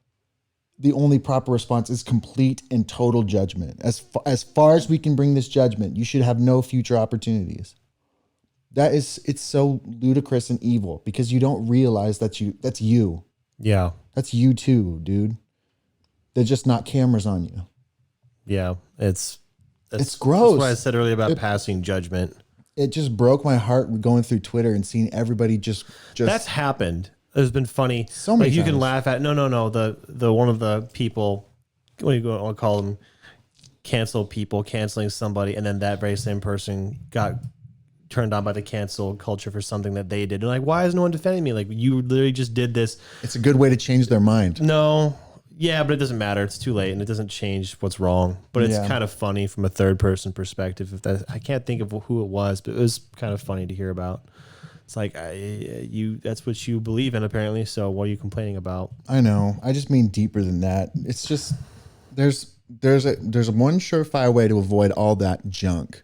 the only proper response is complete and total judgment. As far as we can bring this judgment, you should have no future opportunities. It's so ludicrous and evil because you don't realize that's you. Yeah. That's you too, dude. They're just not cameras on you. Yeah. It's gross. That's what I said earlier about passing judgment. It just broke my heart going through Twitter and seeing everybody just That's happened. It's been funny. So many like you can times. laugh at no. The one of the people, what do you want to call them? Canceling somebody, and then that very same person got turned on by the cancel culture for something that they did. They're like, why is no one defending me? Like, you literally just did this. It's a good way to change their mind. No. Yeah, but it doesn't matter. It's too late and it doesn't change what's wrong. But it's kind of funny from a third person perspective. I can't think of who it was, but it was kind of funny to hear about. It's like that's what you believe in apparently. So what are you complaining about? I know. I just mean deeper than that. It's just there's one surefire way to avoid all that junk.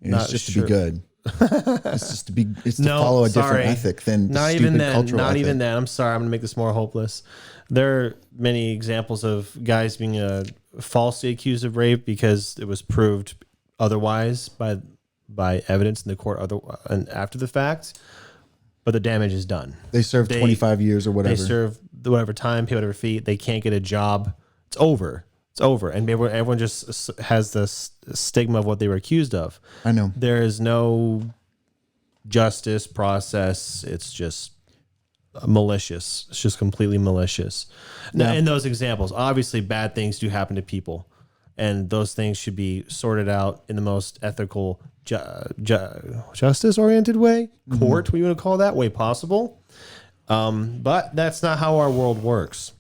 And it's just to be good. It's to follow a different ethic than not the even stupid then. cultural Not ethic. even then. I'm sorry. I'm going to make this more hopeless. There are many examples of guys being falsely accused of rape because it was proved otherwise by evidence in the court and after the fact. But the damage is done. They serve 25 years or whatever. They serve whatever time, pay whatever fee. They can't get a job. It's over. It's over. And everyone just has this stigma of what they were accused of. I know. There is no justice process. It's just malicious. It's just completely malicious. Now, in those examples, obviously bad things do happen to people. And those things should be sorted out in the most ethical, justice-oriented way, court, what you want to call that, way possible. But that's not how our world works.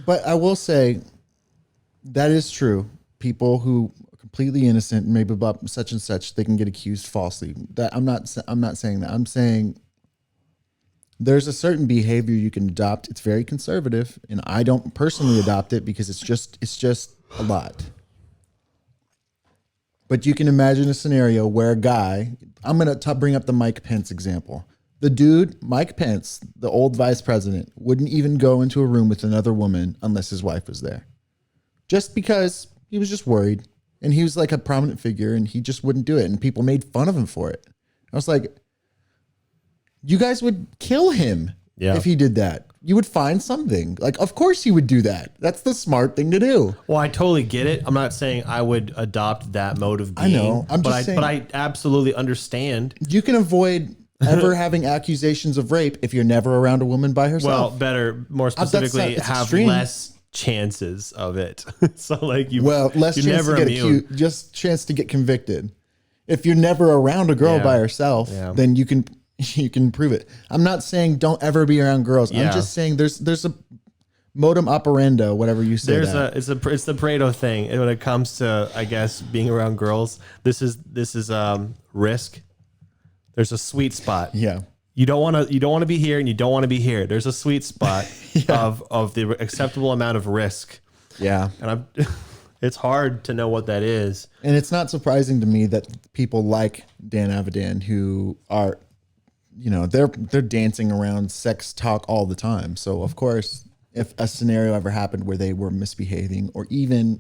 But I will say that is true. People who are completely innocent, maybe about such and such, they can get accused falsely. That I'm not saying that. I'm saying there's a certain behavior you can adopt. It's very conservative, and I don't personally adopt it because it's just a lot. But you can imagine a scenario where a guy, I'm going to bring up the Mike Pence example. The dude, Mike Pence, the old vice president, wouldn't even go into a room with another woman unless his wife was there. Just because he was just worried. And he was like a prominent figure and he just wouldn't do it. And people made fun of him for it. I was like, you guys would kill him if he did that. You would find something. Like, of course you would do that. That's the smart thing to do. Well, I totally get it. I'm not saying I would adopt that mode of being. I know. I'm just saying. But I absolutely understand. You can avoid ever having accusations of rape if you're never around a woman by Well, herself. better, more specifically, it's have extreme. less chances of it. So like Less you're chance never to get immune. accused, just chance to get convicted. If you're never around a girl Yeah. by herself, Yeah. then you can prove it. I'm not saying don't ever be around girls. Yeah. I'm just saying there's a modum operando, whatever you say. It's the Pareto thing when it comes to, I guess, being around girls. This is risk. There's a sweet spot. Yeah. You don't want to be here and you don't want to be here. There's a sweet spot of the acceptable amount of risk. Yeah. And it's hard to know what that is. And it's not surprising to me that people like Dan Avidan, who are, they're dancing around sex talk all the time. So of course, if a scenario ever happened where they were misbehaving or even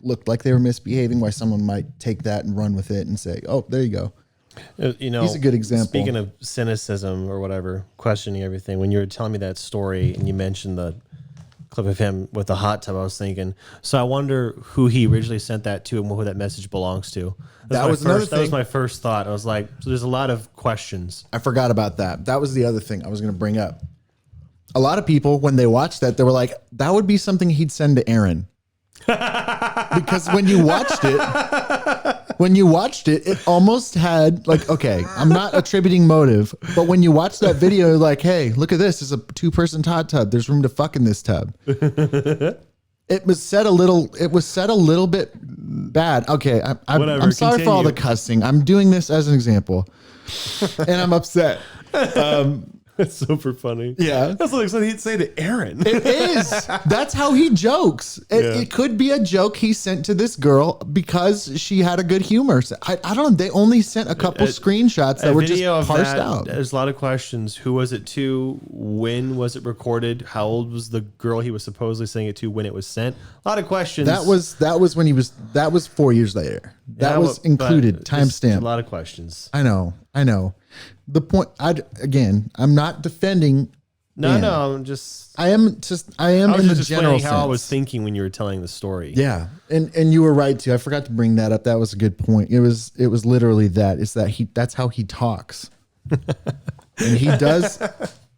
looked like they were misbehaving, why someone might take that and run with it and say, oh, there you go. He's a good example. Speaking of cynicism or whatever, questioning everything, when you were telling me that story and you mentioned the clip of him with the hot tub, I was thinking, so I wonder who he originally sent that to and who that message belongs to. That was my first thought. I was like, so there's a lot of questions. I forgot about that. That was the other thing I was going to bring up. A lot of people, when they watched that, they were like, that would be something he'd send to Aaron. Because when you watched it, it almost had like, okay, I'm not attributing motive, but when you watch that video, you're like, hey, look at this. It's a 2-person hot tub. There's room to fuck in this tub. It was said a little bit bad. Okay. I'm sorry for all the cussing. I'm doing this as an example and I'm upset. It's super funny. Yeah. That's like something he'd say to Aaron. It is. That's how he jokes. It could be a joke he sent to this girl because she had a good humor. I don't know. They only sent a couple screenshots that were just parsed out. There's a lot of questions. Who was it to? When was it recorded? How old was the girl he was supposedly saying it to when it was sent? A lot of questions. That was when that was 4 years later. That was included. Timestamp. A lot of questions. I know. The point, I'm not defending. No, I am in the general sense. How I was thinking when you were telling the story. Yeah. And you were right too. I forgot to bring that up. That was a good point. It was literally that. It's that's how he talks. And he does.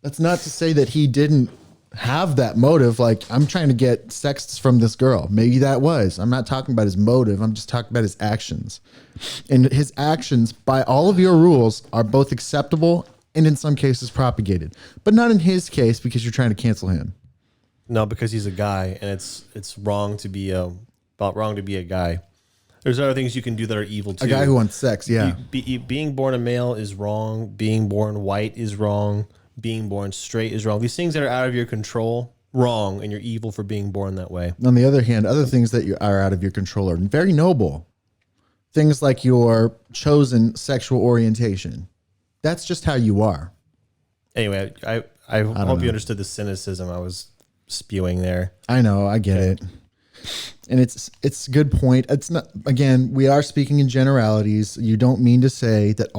That's not to say that he didn't have that motive. Like, I'm trying to get sex from this girl. Maybe that was. I'm not talking about his motive. I'm just talking about his actions. And his actions, by all of your rules, are both acceptable and in some cases propagated. But not in his case because you're trying to cancel him. No, because he's a guy and it's wrong to be a guy. There's other things you can do that are evil too. A guy who wants sex, yeah. Being born a male is wrong. Being born white is wrong. Being born straight is wrong. These things that are out of your control, wrong, and you're evil for being born that way. On the other hand, other things that are out of your control are very noble. Things like your chosen sexual orientation. That's just how you are. Anyway, I hope you understood the cynicism I was spewing there. I know, I get it. And it's a good point. It's not, again, we are speaking in generalities. You don't mean to say that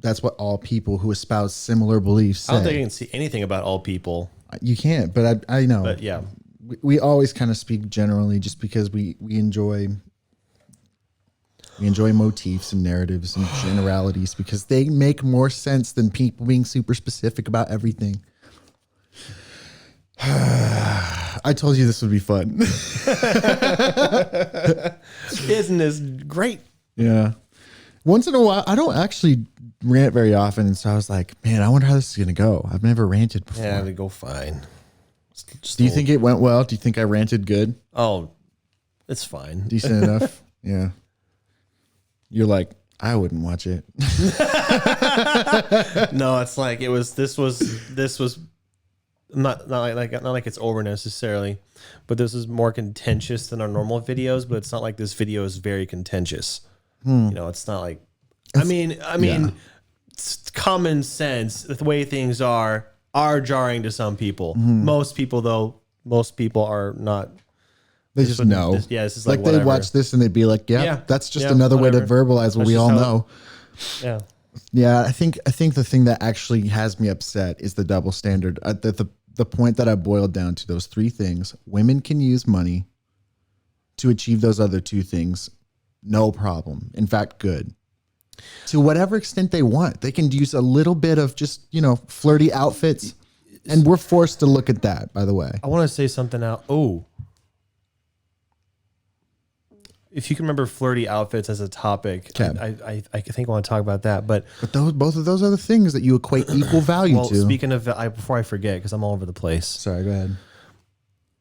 that's what all people who espouse similar beliefs say. I don't think I can see anything about all people. You can't, but I know. But yeah. We always kind of speak generally just because we enjoy motifs and narratives and generalities because they make more sense than people being super specific about everything. I told you this would be fun. Isn't this great? Yeah. Once in a while, I don't actually rant very often. And so I was like, man, I wonder how this is going to go. I've never ranted before. Yeah, it'll go fine. Do you think it went well? Do you think I ranted good? Oh, it's fine. Decent enough? Yeah. You're like, I wouldn't watch it. No, it's like this was not like it's over necessarily, but this is more contentious than our normal videos, but it's not like this video is very contentious. It's not like I mean it's common sense, the way things are jarring to some people. Most people are not. They just know. This is like they watch this and they'd be like, yeah, that's just another way to verbalize what we all know. Yeah. Yeah, I think the thing that actually has me upset is the double standard. The point that I boiled down to those three things: women can use money to achieve those other two things, no problem. In fact, good. to whatever extent they want. They can use a little bit of just, flirty outfits. And we're forced to look at that, by the way. I want to say something out. Oh, if you can remember flirty outfits as a topic, I think I want to talk about that. But both of those are the things that you equate equal value to. Speaking of, before I forget, because I'm all over the place. Sorry, go ahead.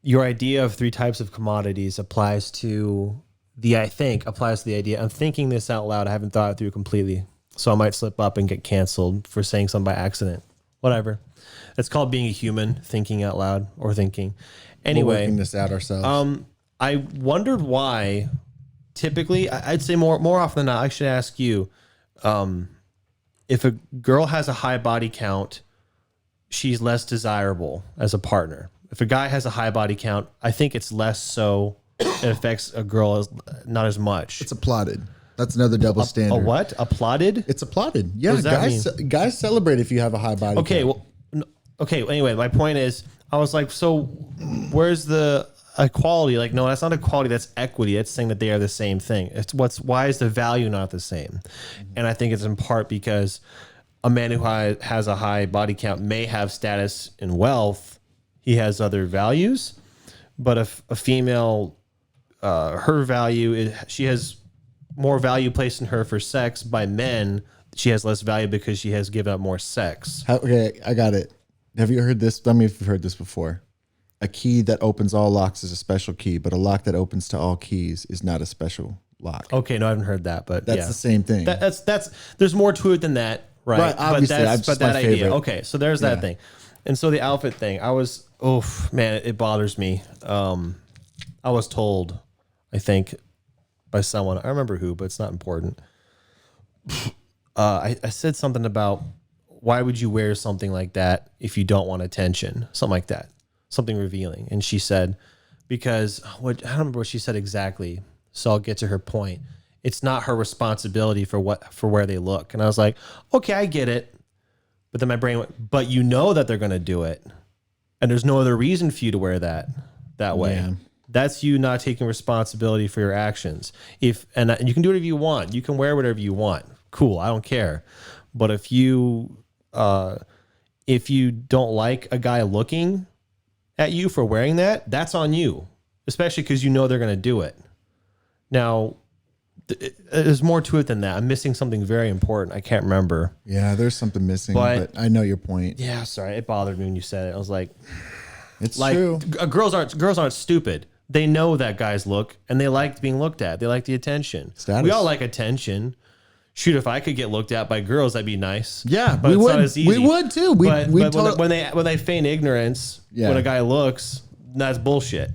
Your idea of 3 types of commodities applies to the idea. I'm thinking this out loud. I haven't thought it through completely. So I might slip up and get canceled for saying something by accident. Whatever. It's called being a human, thinking out loud or thinking. Anyway, we're working this out ourselves. I wondered why typically, I'd say more often than not, I should ask you, if a girl has a high body count, she's less desirable as a partner. If a guy has a high body count, I think it's less so. It affects a girl not as much. It's applauded. That's another double standard. A what? Applauded? It's applauded. Yeah, guys celebrate if you have a high body count. Anyway, my point is, I was like, so where's the equality? Like, no, that's not equality. That's equity. That's saying that they are the same thing. Why is the value not the same? And I think it's in part because a man who has a high body count may have status and wealth. He has other values, but if a female, her value she has more value placed in her for sex by men. She has less value because she has given up more sex. Okay, I got it. Have you heard this? Tell me if you've heard this before. A key that opens all locks is a special key, but a lock that opens to all keys is not a special lock. Okay, no, I haven't heard that, but that's the same thing. That's there's more to it than that, right? Right, obviously, but that idea. Okay, so there's that thing, and so the outfit thing. It bothers me. I was told, I think, by someone. I remember who, but it's not important. I said something about, why would you wear something like that if you don't want attention? Something like that. Something revealing. And she said, because I don't remember what she said exactly. So I'll get to her point. It's not her responsibility for where they look. And I was like, okay, I get it. But then my brain went, but you know that they're going to do it. And there's no other reason for you to wear that way. Yeah. That's you not taking responsibility for your actions. And you can do whatever you want. You can wear whatever you want. Cool. I don't care. But if you don't like a guy looking at you for wearing that, that's on you, especially because you know they're going to do it. Now, there's more to it than that. I'm missing something very important. I can't remember. Yeah, there's something missing, but I know your point. Yeah, sorry. It bothered me when you said it. I was like, it's true. Girls aren't stupid. They know that guys look, and they like being looked at. They like the attention. Status. We all like attention. Shoot, if I could get looked at by girls, that'd be nice. Yeah, but it's not as easy. We would too. But when they feign ignorance, when a guy looks, that's bullshit.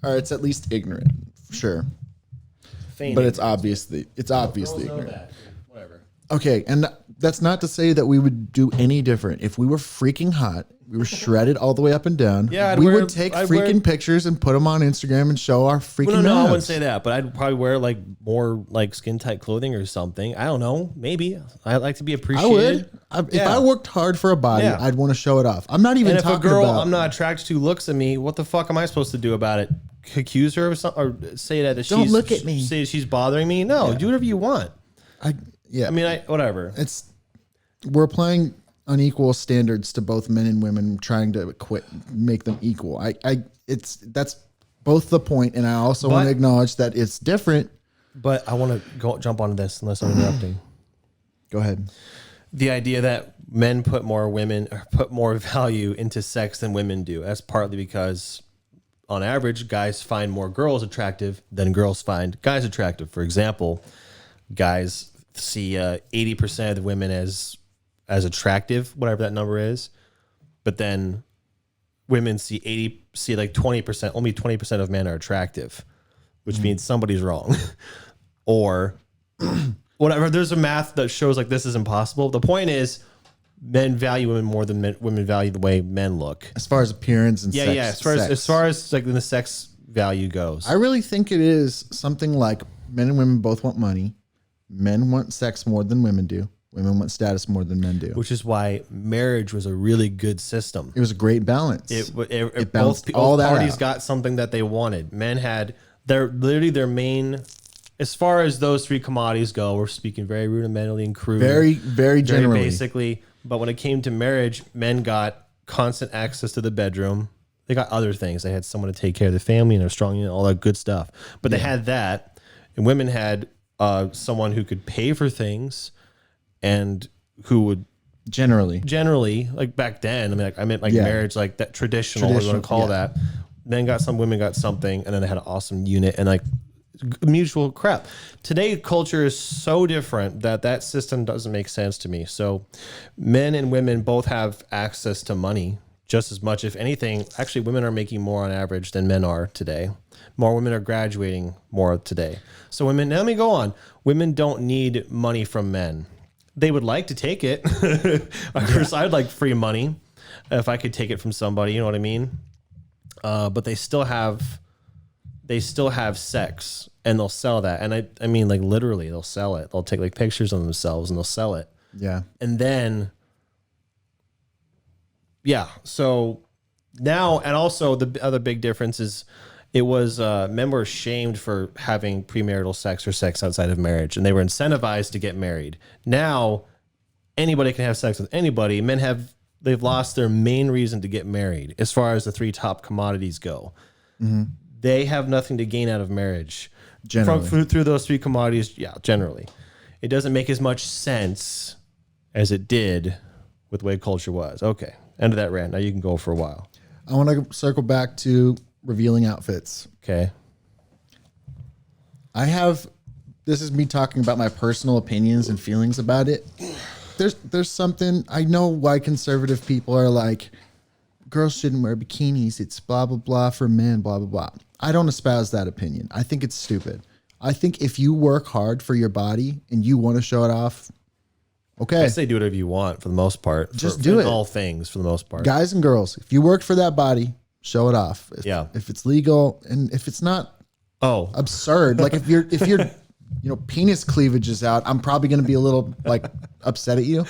Or it's at least ignorant, sure. But it's obviously ignorant. Whatever. Okay, and that's not to say that we would do any different. If we were freaking hot, we were shredded all the way up and down. Yeah, we would take freaking pictures and put them on Instagram and show our freaking. No, I wouldn't say that, but I'd probably wear like more like skin tight clothing or something. I don't know. Maybe I'd like to be appreciated. I would. If I worked hard for a body, I'd want to show it off. I'm not even and talking if a girl about, I'm not attracted to looks at me, what the fuck am I supposed to do about it? Accuse her of something, or say that don't look at me. Say she's bothering me. No, do whatever you want. I mean, whatever. We're applying unequal standards to both men and women, trying to make them equal. That's both the point, and I also want to acknowledge that it's different. But I want to jump onto this unless I'm interrupting. Go ahead. The idea that men put more value into sex than women do. That's partly because, on average, guys find more girls attractive than girls find guys attractive. For example, guys see 80% of the women as attractive, whatever that number is, but then women see like 20%. Only 20% of men are attractive, which means somebody's wrong, or whatever. There's a math that shows like this is impossible. The point is, men value women more than women value the way men look, as far as appearance and sex. As far as like the sex value goes. I really think it is something like men and women both want money. Men want sex more than women do. Women want status more than men do. Which is why marriage was a really good system. It was a great balance. It balanced both all that parties out. got something that they wanted. Men had their main as far as those three commodities go, we're speaking very rudimentarily and crude. Very generally. Basically. But when it came to marriage, men got constant access to the bedroom. They got other things. They had someone to take care of the family and they're strong and all that good stuff. But they had that. And women had someone who could pay for things and who would generally like back then, I meant marriage, like that traditional, what you want to call that. Then women got something, and then they had an awesome unit and like mutual crap. Today, culture is so different that system doesn't make sense to me. So men and women both have access to money just as much. If anything, actually women are making more on average than men are today. More women are graduating more today. So women, now let me go on. Women don't need money from men. They would like to take it. Of course, I'd like free money if I could take it from somebody, you know what I mean? But they still have sex and they'll sell that. And I mean, like literally they'll sell it. They'll take like pictures of themselves and they'll sell it. Yeah. And then, so now, and also the other big difference is it was men were shamed for having premarital sex or sex outside of marriage, and they were incentivized to get married. Now, anybody can have sex with anybody. They've lost their main reason to get married as far as the three top commodities go. Mm-hmm. They have nothing to gain out of marriage. Generally. Through those three commodities, generally. It doesn't make as much sense as it did with the way culture was. Okay, end of that rant. Now you can go for a while. I want to circle back to revealing outfits. Okay. This is me talking about my personal opinions and feelings about it. There's something, I know why conservative people are like, girls shouldn't wear bikinis. It's blah, blah, blah for men, blah, blah, blah. I don't espouse that opinion. I think it's stupid. I think if you work hard for your body and you want to show it off, okay. I say do whatever you want for the most part. Just do it. All things for the most part. Guys and girls, if you worked for that body, show it off. If it's legal and if it's not absurd, like if your penis cleavage is out, I'm probably going to be a little like upset at you.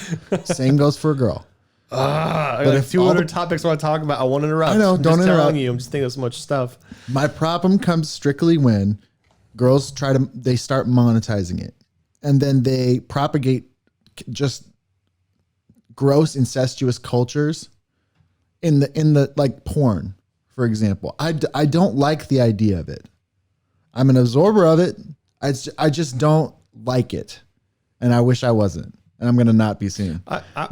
Same goes for a girl. I got two other topics I want to talk about. I won't interrupt. I know, don't interrupt. You. I'm just thinking of so much stuff. My problem comes strictly when girls they start monetizing it, and then they propagate just gross incestuous cultures in the like porn, for example. I don't like the idea of it. I'm an absorber of it. I just don't like it, and I wish I wasn't. And I'm gonna not be seen.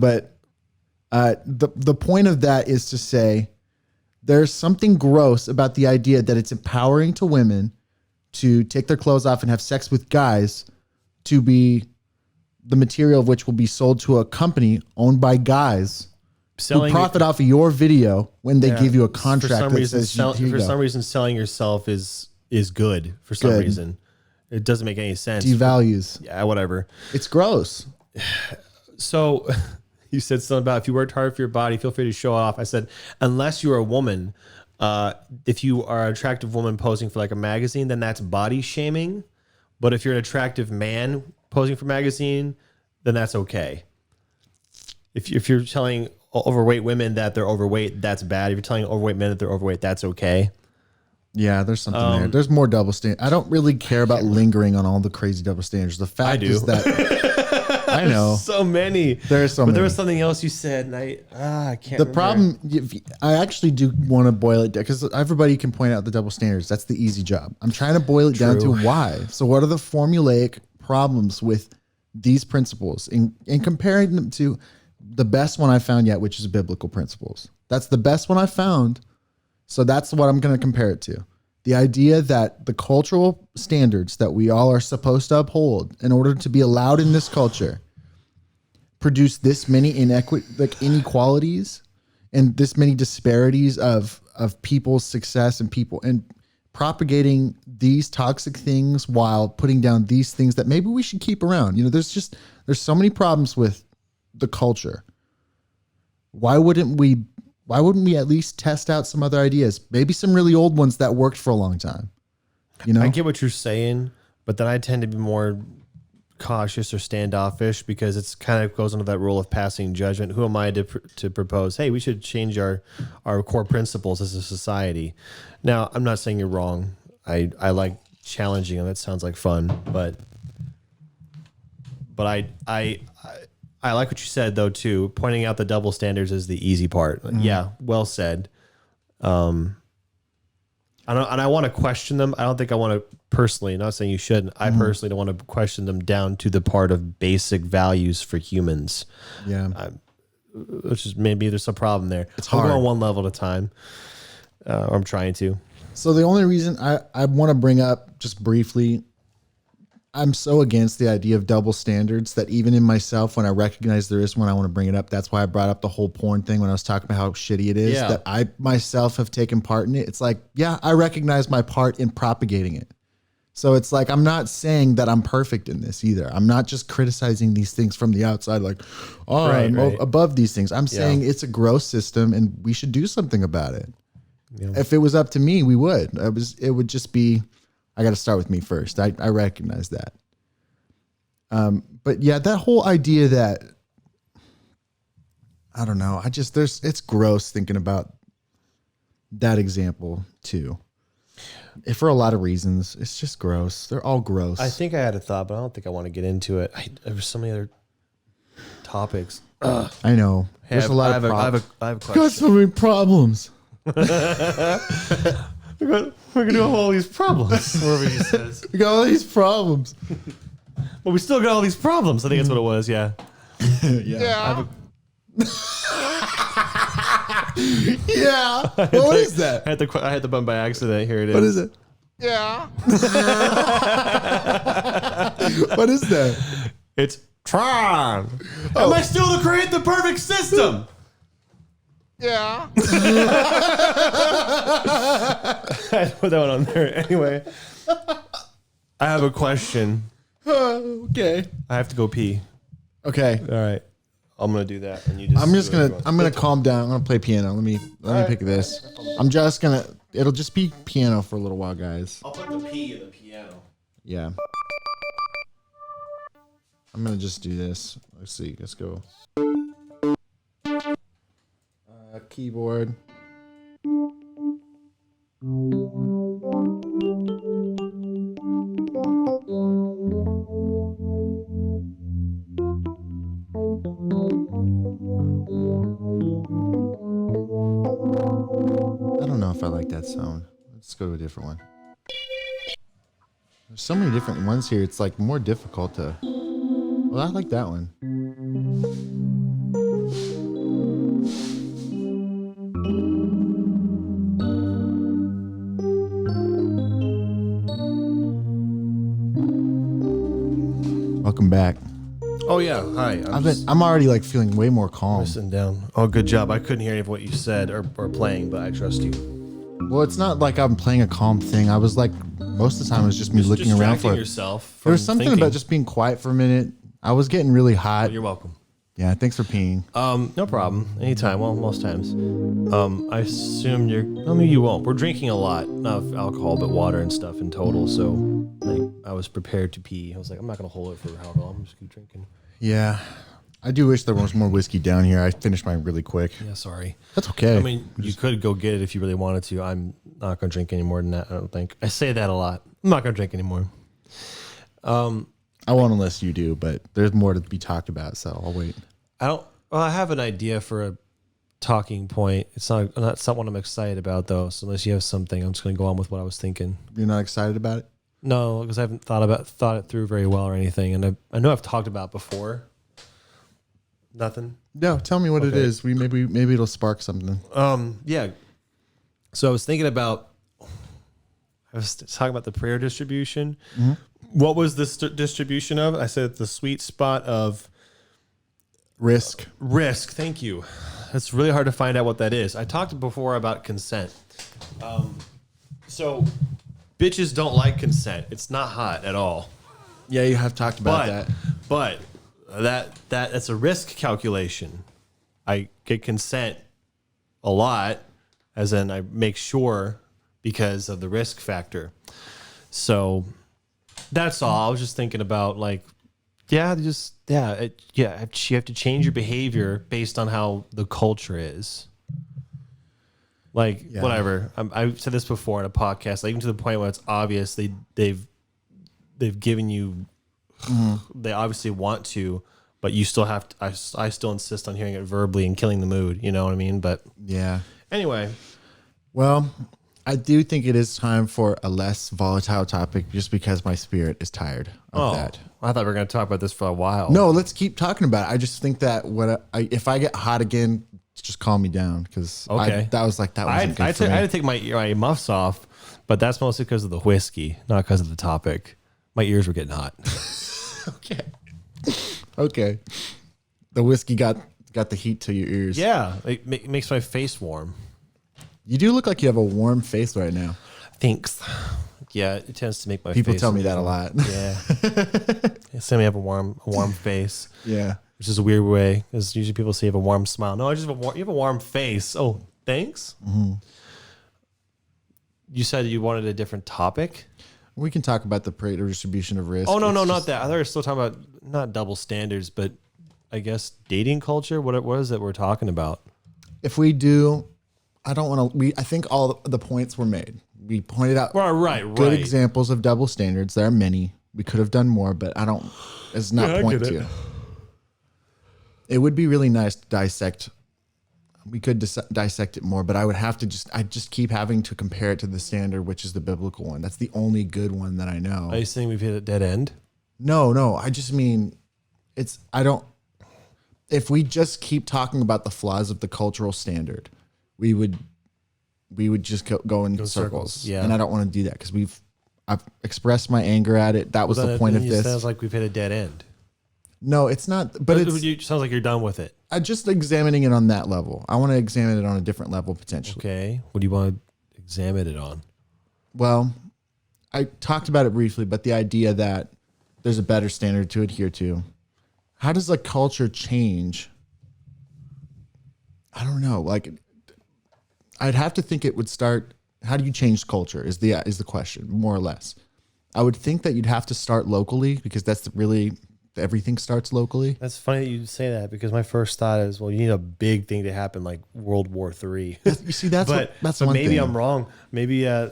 But the point of that is to say there's something gross about the idea that it's empowering to women to take their clothes off and have sex with guys, to be the material of which will be sold to a company owned by guys who profit off of your video when they give you a contract. For some reason, selling yourself is good. For some reason, it doesn't make any sense. Devalues. Whatever. It's gross. So you said something about if you worked hard for your body, feel free to show off. I said, unless you're a woman, if you are an attractive woman posing for like a magazine, then that's body shaming. But if you're an attractive man posing for a magazine, then that's okay. If you're telling overweight women that they're overweight, that's bad. If you're telling overweight men that they're overweight, that's okay. Yeah, there's something there. There's more double standard. I don't really care about lingering on all the crazy double standards. The fact is that I know so many. There's so many. But there was something else you said, and I can't. The problem, I actually do want to boil it down because everybody can point out the double standards. That's the easy job. I'm trying to boil it down to why. So, what are the formulaic problems with these principles in comparing them to the best one I found yet, which is biblical principles? That's the best one I found. So that's what I'm going to compare it to. The idea that the cultural standards that we all are supposed to uphold in order to be allowed in this culture produce this many inequalities and this many disparities of people's success and people, and propagating these toxic things while putting down these things that maybe we should keep around. There's so many problems with the culture. Why wouldn't we at least test out some other ideas? Maybe some really old ones that worked for a long time. I get what you're saying, but then I tend to be more cautious or standoffish because it's kind of goes into that rule of passing judgment. Who am I to propose, hey, we should change our core principles as a society? Now, I'm not saying you're wrong. I like challenging them. That sounds like fun, but I like what you said though too. Pointing out the double standards is the easy part. Yeah, well said. And I want to question them. I don't think I want to personally. Not saying you shouldn't. I personally don't want to question them down to the part of basic values for humans. Yeah, Which is maybe there's a problem there. It's I'm hard. going one level at a time. Or I'm trying to. So the only reason I want to bring up just briefly, I'm so against the idea of double standards that even in myself, when I recognize there is one, I want to bring it up. That's why I brought up the whole porn thing when I was talking about how shitty it is, Yeah. that I myself have taken part in it. It's like, yeah, I recognize my part in propagating it. So it's like, I'm not saying that I'm perfect in this either. I'm not just criticizing these things from the outside, like, oh, I'm above these things. I'm saying it's a gross system and we should do something about it. Yeah. If it was up to me, we would. It would just be, I got to start with me first. I recognize that. But yeah, that whole idea that, I don't know. It's gross thinking about that example too. For a lot of reasons, it's just gross. They're all gross. I think I had a thought, but I don't think I want to get into it. There's so many other topics. I know. Hey, There's a lot of problems. I have a question. Got so many problems. We're gonna do all these problems. Whatever he says. We got all these problems. But we still got all these problems. I think that's what it was. Yeah. Yeah. Yeah. What is that? I had the button by accident. Here it is. What is it? Yeah. What is that? It's Tron. Am I still to create the perfect system? Yeah. I put that one on there. Anyway, I have a question. Okay. I have to go pee. Okay. All right. I'm gonna do that, and you just. I'm gonna calm down. I'm gonna play piano. Let me pick this. It'll just be piano for a little while, guys. I'll put the P in the piano. Yeah. I'm gonna just do this. Let's see. Let's go. Keyboard. I don't know if I like that sound. Let's go to a different one. There's so many different ones here. It's like more difficult to. Well, I like that one. Welcome back. Oh yeah, hi. I'm already like feeling way more calm. Sitting down. Oh, good job. I couldn't hear any of what you said or playing, but I trust you. Well, it's not like I'm playing a calm thing. I was like, most of the time it was just me looking around for. Yourself. There was something about just being quiet for a minute. I was getting really hot. You're welcome. Yeah, thanks for peeing. No problem. Anytime. Well, most times. I assume you won't. We're drinking a lot, not of alcohol, but water and stuff in total. So, like, I was prepared to pee. I was like, I'm not gonna hold it for how long. I'm just gonna keep drinking. Yeah, I do wish there was more whiskey down here. I finished mine really quick. Yeah, sorry. That's okay. I mean, you could go get it if you really wanted to. I'm not gonna drink any more than that. I don't think. I say that a lot. I'm not gonna drink anymore. I won't unless you do, but there's more to be talked about, so I'll wait. Well, I have an idea for a talking point. It's not what I'm excited about though. So unless you have something, I'm just gonna go on with what I was thinking. You're not excited about it? No, because I haven't thought it through very well or anything, and I know I've talked about it before. Nothing. No, tell me what it is. Maybe it'll spark something. Yeah. So I was thinking about. I was talking about the prayer distribution. Mm-hmm. What was this distribution of? I said the sweet spot of risk. Risk. Thank you. It's really hard to find out what that is. I talked before about consent. So bitches don't like consent. It's not hot at all. Yeah, you have talked about that. But that's a risk calculation. I get consent a lot, as in I make sure because of the risk factor. So that's all. I was just thinking about like, you have to change your behavior based on how the culture is. Like Yeah. whatever. I've said this before in a podcast, like even to the point where it's obvious they've given you. They obviously want to, but you still have to. I still insist on hearing it verbally and killing the mood. You know what I mean? But Yeah. anyway, Well, I do think it is time for a less volatile topic just because my spirit is tired of that. I thought we were going to talk about this for a while. No, let's keep talking about it. I just think that if I get hot again, just calm me down because Okay. that wasn't good I for had me. to take my muffs off, but that's mostly because of the whiskey, not because of the topic. My ears were getting hot. Okay. The whiskey got the heat to your ears. Yeah, it makes my face warm. You do look like you have a warm face right now. Thanks. Yeah, it tends to make my People face tell me that a lot. Yeah. They say I have a warm face, Yeah. which is a weird way because usually people say you have a warm smile. No, I just have you have a warm face. Oh, thanks. Mm-hmm. You said you wanted a different topic. We can talk about the Pareto distribution of risk. Oh no, It's not just- that. I thought we were still talking about not double standards, but I guess dating culture. What it was that we're talking about. If we do, I don't want to. I think all the points were made. We pointed out Right. good examples of double standards. There are many. We could have done more, but I don't. It's not Yeah, I point get to. it. It would be really nice to dissect. We could dissect it more, but I would have to I just keep having to compare it to the standard, which is the biblical one. That's the only good one that I know. Are you saying we've hit a dead end? No. I just mean if we just keep talking about the flaws of the cultural standard, we would just go in circles. yeah. And I don't want to do that because I've expressed my anger at it. That was the point of It this. sounds like we've hit a dead end. No, it's not, but It sounds like you're done with it. I'm just examining it on that level. I want to examine it on a different level potentially. Okay. What do you want to examine it on? Well, I talked about it briefly, but the idea that there's a better standard to adhere to. How does a culture change? I don't know. Like, I'd have to think it would start. How do you change culture? Is the question, more or less. I would think that you'd have to start locally because that's really everything starts locally. That's funny that you say that because my first thought is, well, you need a big thing to happen like World War III. You see, that's but that's but one maybe thing. I'm wrong. Maybe I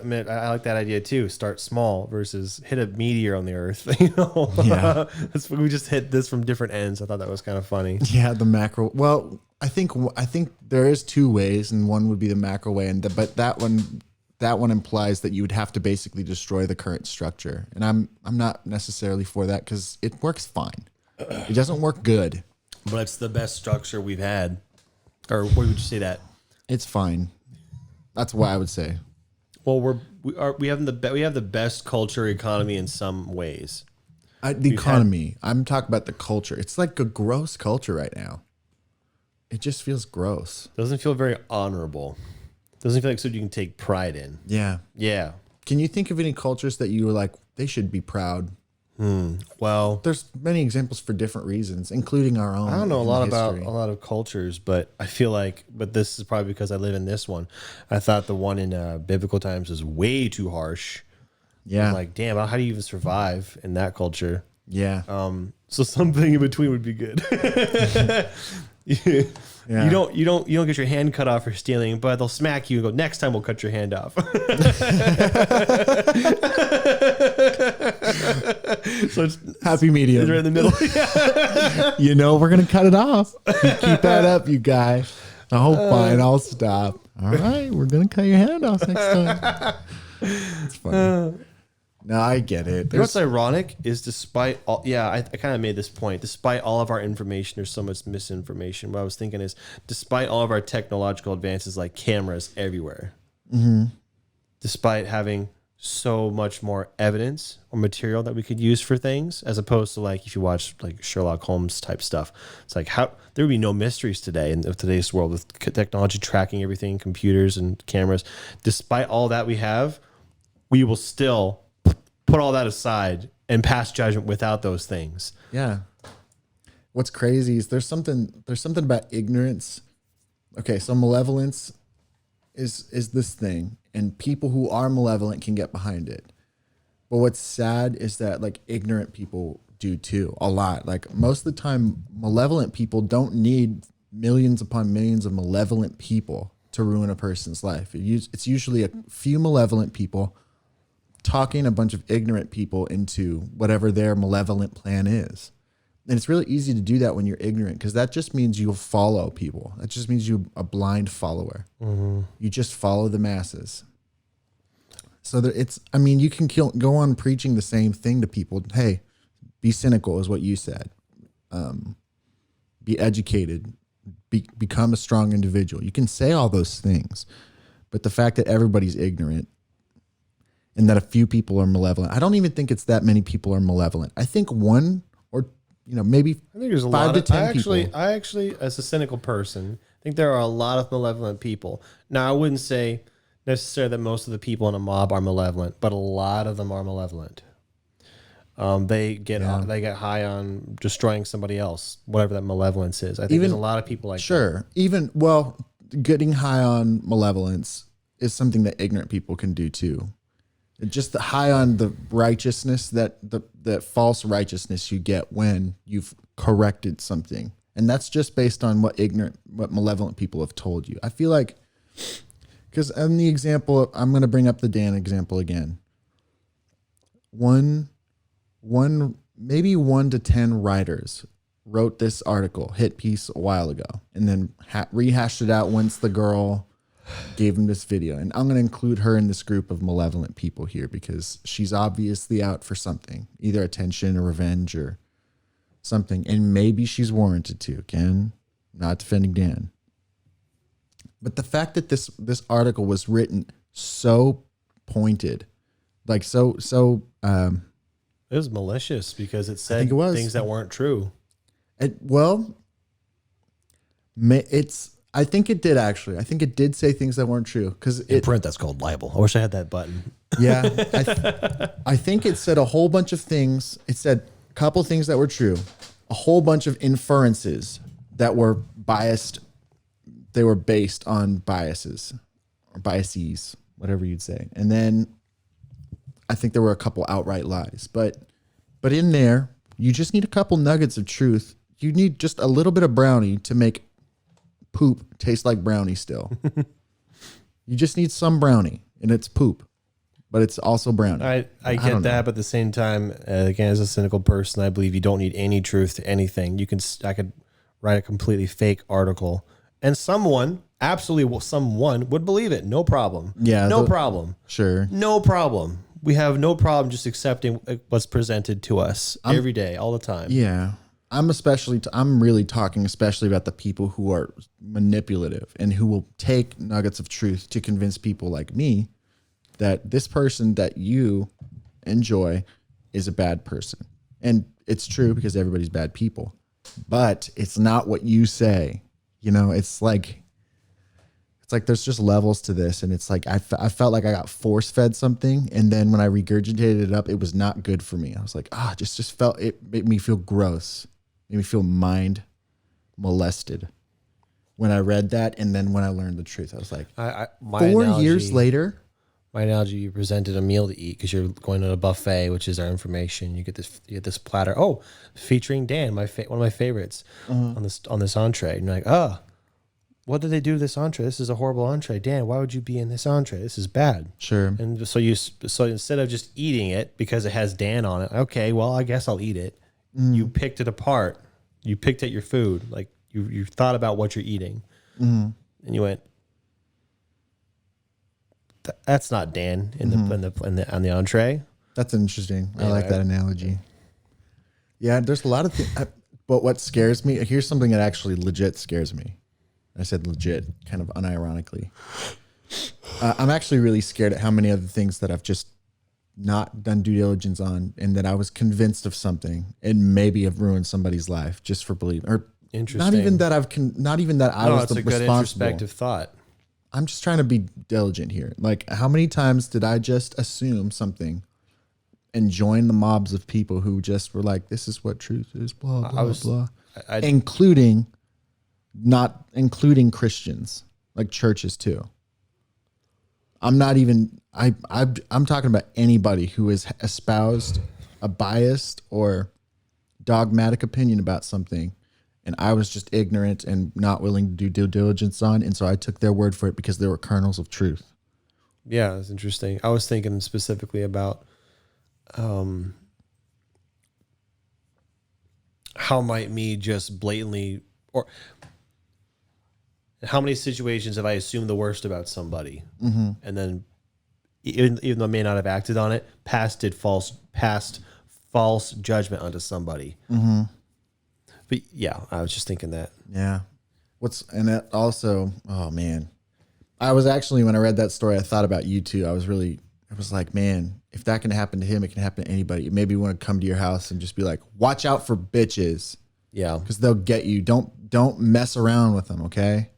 like that idea too. Start small versus hit a meteor on the Earth. You know, Yeah. We just hit this from different ends. I thought that was kind of funny. Yeah, the macro. Well, I think there is two ways, and one would be the macro way, but that one implies that you would have to basically destroy the current structure, and I'm not necessarily for that because it works fine. It doesn't work good. But it's the best structure we've had. Or what would you say that? It's fine. That's what I would say. Well, we have the best culture economy in some ways. The economy. I'm talking about the culture. It's like a gross culture right now. It just feels gross. Doesn't feel very honorable. Doesn't feel like something you can take pride in. Yeah. Yeah. Can you think of any cultures that you were like, they should be proud? Well, There's many examples for different reasons, including our own. I don't know a in lot history. about a lot of cultures, but I feel like, but this is probably because I live in this one. I thought the one in biblical times was way too harsh. Yeah. I'm like, damn, how do you even survive in that culture? Yeah. So something in between would be good. Yeah. You don't get your hand cut off for stealing, but they'll smack you and go, next time we'll cut your hand off. So it's Happy medium. right in the middle. You know, we're going to cut it off. Keep that up, you guys. Oh, fine. I'll stop. All right. We're going to cut your hand off next time. It's funny. No, I get it. You know what's ironic is despite all, I kind of made this point. Despite all of our information, there's so much misinformation. What I was thinking is, despite all of our technological advances, like cameras everywhere, despite having so much more evidence or material that we could use for things, as opposed to like if you watch like Sherlock Holmes type stuff, it's like how there would be no mysteries today in today's world with technology tracking everything, computers and cameras. Despite all that we have, we will still put all that aside and pass judgment without those things. Yeah. What's crazy is there's something about ignorance. Okay, so malevolence is this thing, and people who are malevolent can get behind it. But what's sad is that like ignorant people do too, a lot. Like most of the time, malevolent people don't need millions upon millions of malevolent people. to ruin a person's life. It's usually a few malevolent people talking a bunch of ignorant people into whatever their malevolent plan is. And it's really easy to do that when you're ignorant, because that just means you'll follow people. That just means you're a blind follower. You just follow the masses. So you can go on preaching the same thing to people. Hey, be cynical is what you said. Be educated, become a strong individual. You can say all those things, but the fact that everybody's ignorant and that a few people are malevolent, I don't even think it's that many people are malevolent. I think one or maybe I think there's a 5 lot to of 10 people. people. I actually, as a cynical person, think there are a lot of malevolent people. Now, I wouldn't say necessarily that most of the people in a mob are malevolent, but a lot of them are malevolent. They get high on destroying somebody else, whatever that malevolence is. I think there's a lot of people like that. Sure. Getting high on malevolence is something that ignorant people can do too. Just the high on the righteousness, that false righteousness you get when you've corrected something. And that's just based on what malevolent people have told you. I feel like, because in the example, I'm going to bring up the Dan example again. Maybe 1 to 10 writers wrote this hit piece a while ago, and then rehashed it out once the girl gave him this video. And I'm going to include her in this group of malevolent people here, because she's obviously out for something, either attention or revenge or something. And maybe she's warranted to. Again, not defending Dan. But the fact that this article was written so pointed, like so it was malicious because it said things that weren't true. I think it did actually. I think it did say things that weren't true. Because in print, that's called libel. I wish I had that button. Yeah, I think it said a whole bunch of things. It said a couple things that were true, a whole bunch of inferences that were biased. They were based on biases or biases, whatever you'd say. And then I think there were a couple outright lies. But in there, you just need a couple nuggets of truth. You need just a little bit of brownie to make poop taste like brownie still. You just need some brownie, and it's poop, but it's also brownie. I get that, but at the same time, again, as a cynical person, I believe you don't need any truth to anything. I could write a completely fake article, and someone would believe it. No problem. Yeah. No problem. Sure. No problem. We have no problem just accepting what's presented to us every day, all the time. Yeah. I'm really talking especially about the people who are manipulative and who will take nuggets of truth to convince people like me that this person that you enjoy is a bad person. And it's true, because everybody's bad people, but it's not what you say. It's like there's just levels to this. And it's like, I felt like I got force fed something. And then when I regurgitated it up, it was not good for me. I was like, it made me feel gross. Made me feel mind molested when I read that. And then when I learned the truth, I was like, 4 years later. My analogy, you presented a meal to eat because you're going to a buffet, which is our information. You get this platter. Oh, featuring Dan, one of my favorites on this entree. And you're like, what did they do to this entree? This is a horrible entree. Dan, why would you be in this entree? This is bad. Sure. And so instead of just eating it because it has Dan on it, okay, well, I guess I'll eat it. You picked it apart. You picked at your food. Like you thought about what you're eating, and you went, "That's not Dan on the entree." That's interesting. I like that analogy. Yeah, there's a lot of things. But what scares me? Here's something that actually legit scares me. I said legit, kind of unironically. I'm actually really scared at how many other things that I've just not done due diligence on, and that I was convinced of something and maybe have ruined somebody's life just for believing. Or interesting. Not even that I was the a good responsible. introspective thought. I'm just trying to be diligent here. Like, how many times did I just assume something and join the mobs of people who just were like, "This is what truth is," blah blah blah, including Christians, like churches too. I'm talking about anybody who has espoused a biased or dogmatic opinion about something and I was just ignorant and not willing to do due diligence on. And so I took their word for it because they were kernels of truth. Yeah, it's interesting. I was thinking specifically about how might me just blatantly, or how many situations have I assumed the worst about somebody, and then even though I may not have acted on it, passed false judgment onto somebody. But yeah, I was just thinking that. Yeah. And that also, oh man, I was actually, when I read that story, I thought about you too. I was like, man, if that can happen to him, it can happen to anybody. Maybe you want to come to your house and just be like, watch out for bitches. Yeah. Because they'll get you. Don't mess around with them. Okay.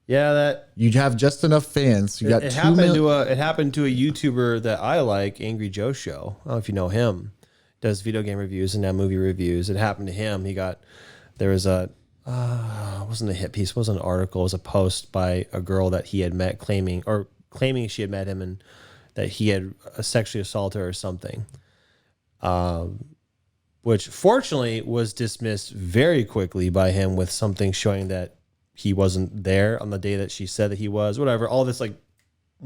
Yeah, that You have just enough fans. You got it 2 happened million. it happened to a YouTuber that I like, Angry Joe Show. I don't know if you know him. Does video game reviews and now movie reviews. It happened to him. There was a it wasn't a hit piece, it wasn't an article, it was a post by a girl that he had met claiming she had met him and that he had sexually assaulted her or something. Which fortunately was dismissed very quickly by him with something showing that he wasn't there on the day that she said that he was, whatever. All this, like,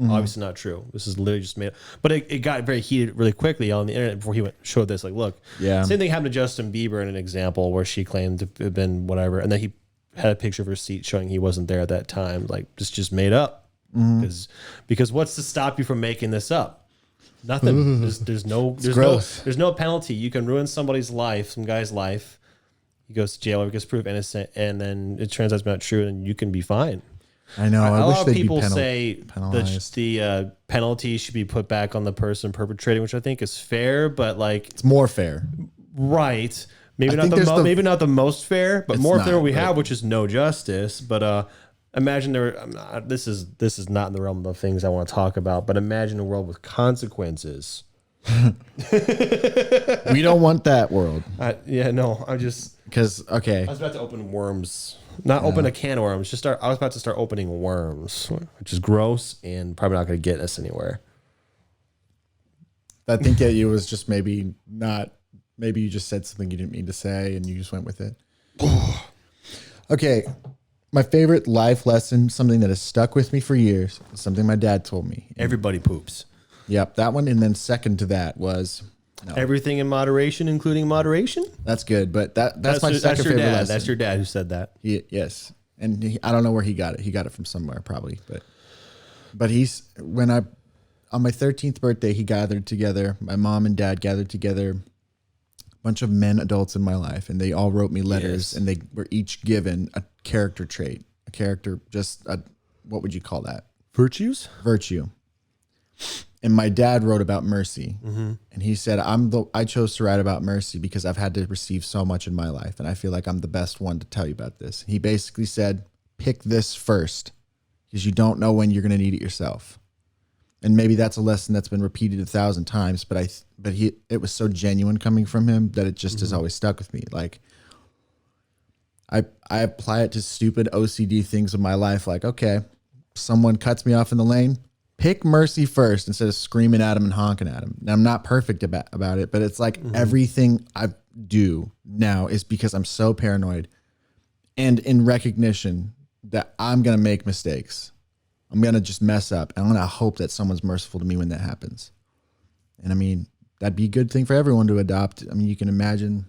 obviously not true. This is literally just made up. But it got very heated really quickly on the internet before he showed this. Like, look, same thing happened to Justin Bieber in an example where she claimed to have been whatever. And then he had a picture of her seat showing he wasn't there at that time. Like, it's just made up. Because what's to stop you from making this up? Nothing. There's no penalty. You can ruin somebody's life, some guy's life. He goes to jail or gets proved innocent, and then it turns out it's not true, and you can be fine. I know. I a wish lot of they'd people be say penalized. the penalty should be put back on the person perpetrating, which I think is fair, but like It's more fair. right, maybe I not think there's the- maybe not the most fair, but It's more fair not, we right. have, which is no justice. But imagine this is not in the realm of things I want to talk about, but imagine a world with consequences. We don't want that world. Because, okay. I was about to open worms. Not open a can of worms. I was about to start opening worms, which is gross and probably not going to get us anywhere. I think that you was just maybe you just said something you didn't mean to say and you just went with it. Okay. My favorite life lesson, something that has stuck with me for years, something my dad told me. Everybody poops. Yep. That one. And then second to that was Everything in moderation, including moderation. that's good. But that's my second your favorite dad. lesson. That's your dad who said that. Yes. And I don't know where he got it. He got it from somewhere probably, but on my 13th birthday, he gathered together, my mom and dad gathered together, a bunch of adults in my life, and they all wrote me letters. Yes. And they were each given a character trait, what would you call that? Virtues. Virtue. And my dad wrote about mercy. And he said, I chose to write about mercy because I've had to receive so much in my life. And I feel like I'm the best one to tell you about this. He basically said, pick this first because you don't know when you're going to need it yourself. And maybe that's a lesson that's been repeated 1,000 times, but it was so genuine coming from him that it just has always stuck with me. Like I apply it to stupid OCD things in my life. Like, okay, someone cuts me off in the lane, pick mercy first instead of screaming at him and honking at him. Now, I'm not perfect about it, but it's like everything I do now is because I'm so paranoid and in recognition that I'm going to make mistakes. I'm going to just mess up. And I'm going to hope that someone's merciful to me when that happens. And I mean, that'd be a good thing for everyone to adopt. I mean, you can imagine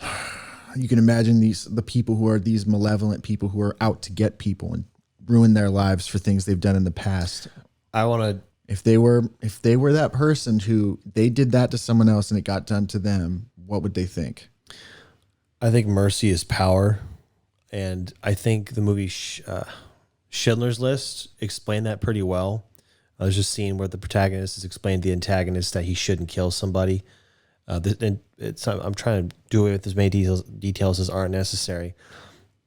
the people who are these malevolent people who are out to get people and ruin their lives for things they've done in the past. If they were that person who they did that to someone else and it got done to them, what would they think? I think mercy is power. And I think the movie Schindler's List explained that pretty well. I was just seeing where the protagonist has explained to the antagonist that he shouldn't kill somebody. I'm trying to do it with as many details as aren't necessary.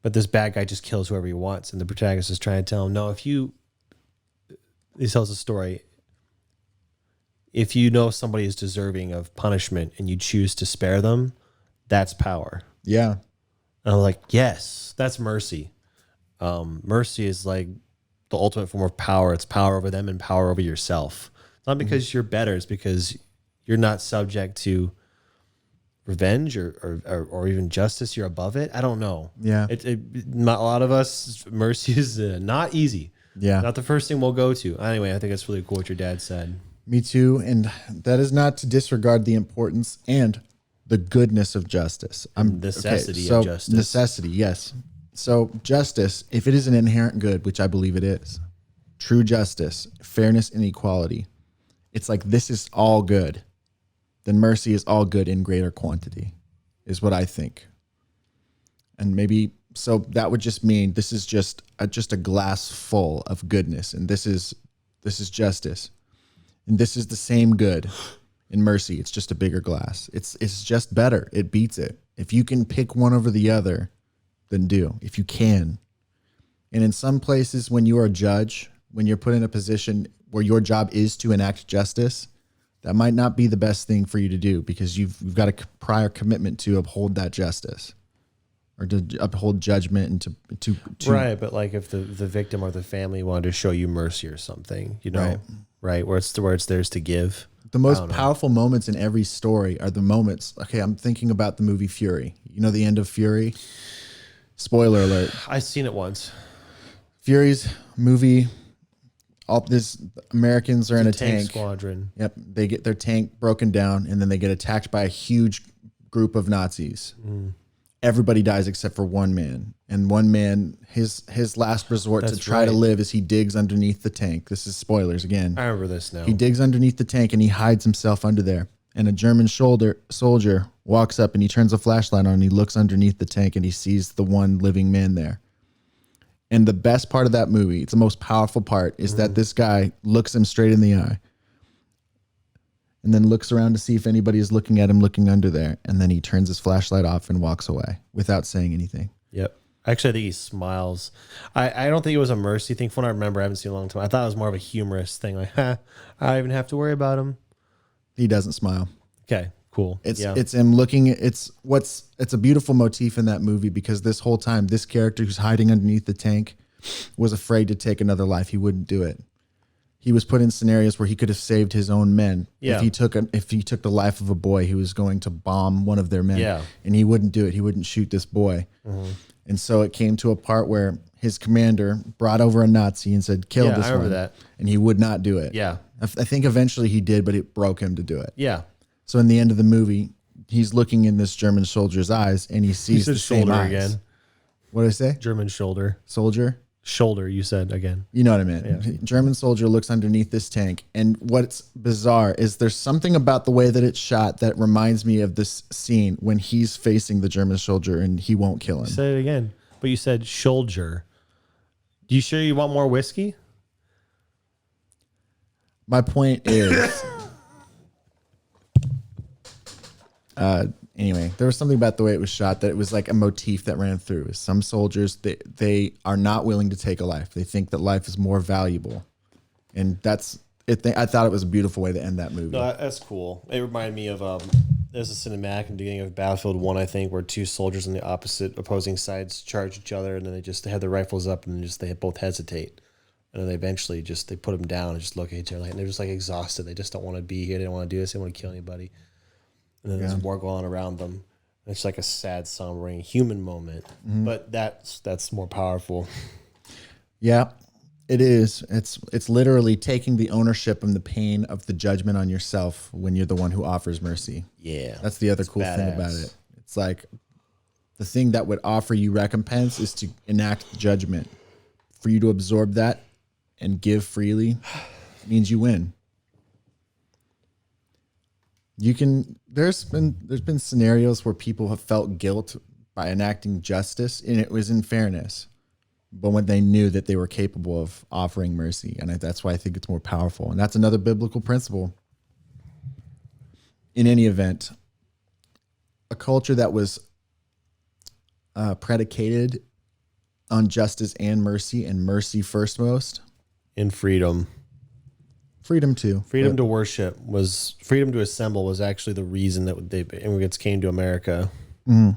But this bad guy just kills whoever he wants. And the protagonist is trying to tell him, no, he tells a story. If you know somebody is deserving of punishment and you choose to spare them, that's power. Yeah. And I'm like, yes, that's mercy. Mercy is like the ultimate form of power. It's power over them and power over yourself. Not because you're better. It's because you're not subject to revenge or even justice, you're above it. I don't know. Yeah. Not a lot of us, mercy is not easy. Yeah. Not the first thing we'll go to. Anyway, I think it's really cool what your dad said. Me too. And that is not to disregard the importance and the goodness of justice. Necessity of justice. Necessity, yes. So justice, if it is an inherent good, which I believe it is, true justice, fairness, and equality, it's like this is all good. Then mercy is all good in greater quantity, is what I think. And maybe, so that would just mean this is just a glass full of goodness. And this is justice. And this is the same good in mercy. It's just a bigger glass. It's just better. It beats it. If you can pick one over the other, then do, if you can. And in some places, when you are a judge, when you're put in a position where your job is to enact justice, that might not be the best thing for you to do because you've got a prior commitment to uphold that justice or to uphold judgment and to right. But like if the victim or the family wanted to show you mercy or something, you know, right. Where it's theirs to give. The most powerful moments in every story are the moments. Okay. I'm thinking about the movie Fury. You know, the end of Fury. Spoiler alert. I've seen it once. Fury's movie. All this Americans are in a tank squadron. Yep. They get their tank broken down and then they get attacked by a huge group of Nazis. Everybody dies except for one man. And one man, his last resort to try to live is he digs underneath the tank. This is spoilers again. I remember this now. He digs underneath the tank and he hides himself under there. And a German soldier walks up and he turns a flashlight on and he looks underneath the tank and he sees the one living man there. And the best part of that movie, it's the most powerful part, is that this guy looks him straight in the eye and then looks around to see if anybody is looking at him looking under there. And then he turns his flashlight off and walks away without saying anything. Yep. Actually, I think he smiles. I don't think it was a mercy thing. From what I remember, I haven't seen it in a long time. I thought it was more of a humorous thing. Like, I don't even have to worry about him. He doesn't smile. Okay, cool. It's him looking. It's a beautiful motif in that movie because this whole time, this character who's hiding underneath the tank was afraid to take another life. He wouldn't do it. He was put in scenarios where he could have saved his own men. Yeah. If he took the life of a boy who was going to bomb one of their men. Yeah. And he wouldn't do it. He wouldn't shoot this boy. And so it came to a part where his commander brought over a Nazi and said, kill this one. I remember that. And he would not do it. Yeah. I think eventually he did, but it broke him to do it. Yeah. So in the end of the movie, he's looking in this German soldier's eyes and he sees the same eyes. Again. What did I say? German shoulder. Soldier? Shoulder, you said again. You know what I meant. Yeah. German soldier looks underneath this tank. And what's bizarre is there's something about the way that it's shot that reminds me of this scene when he's facing the German soldier and he won't kill him. Say it again. But you said shoulder. You sure you want more whiskey? My point is... anyway, there was something about the way it was shot that it was like a motif that ran through. Some soldiers, they are not willing to take a life. They think that life is more valuable. And that's it. I thought it was a beautiful way to end that movie. No, that's cool. It reminded me of there's a cinematic in the beginning of Battlefield 1, I think, where two soldiers on the opposing sides charge each other and then they have their rifles up and they both hesitate. And then they eventually they put them down and just look at each other and they're just like exhausted. They just don't want to be here. They don't want to do this. They don't want to kill anybody. And then there's war going on around them. It's like a sad, sombering human moment, but that's more powerful. Yeah, it is. It's literally taking the ownership and the pain of the judgment on yourself when you're the one who offers mercy. Yeah, that's the other cool thing about it. It's like the thing that would offer you recompense is to enact judgment. For you to absorb that and give freely means you win. There's been scenarios where people have felt guilt by enacting justice and it was in fairness, but when they knew that they were capable of offering mercy. And that's why I think it's more powerful. And that's another biblical principle. In any event, a culture that was predicated on justice and mercy first most. In freedom. Freedom too. Freedom to worship freedom to assemble was actually the reason that immigrants came to America. You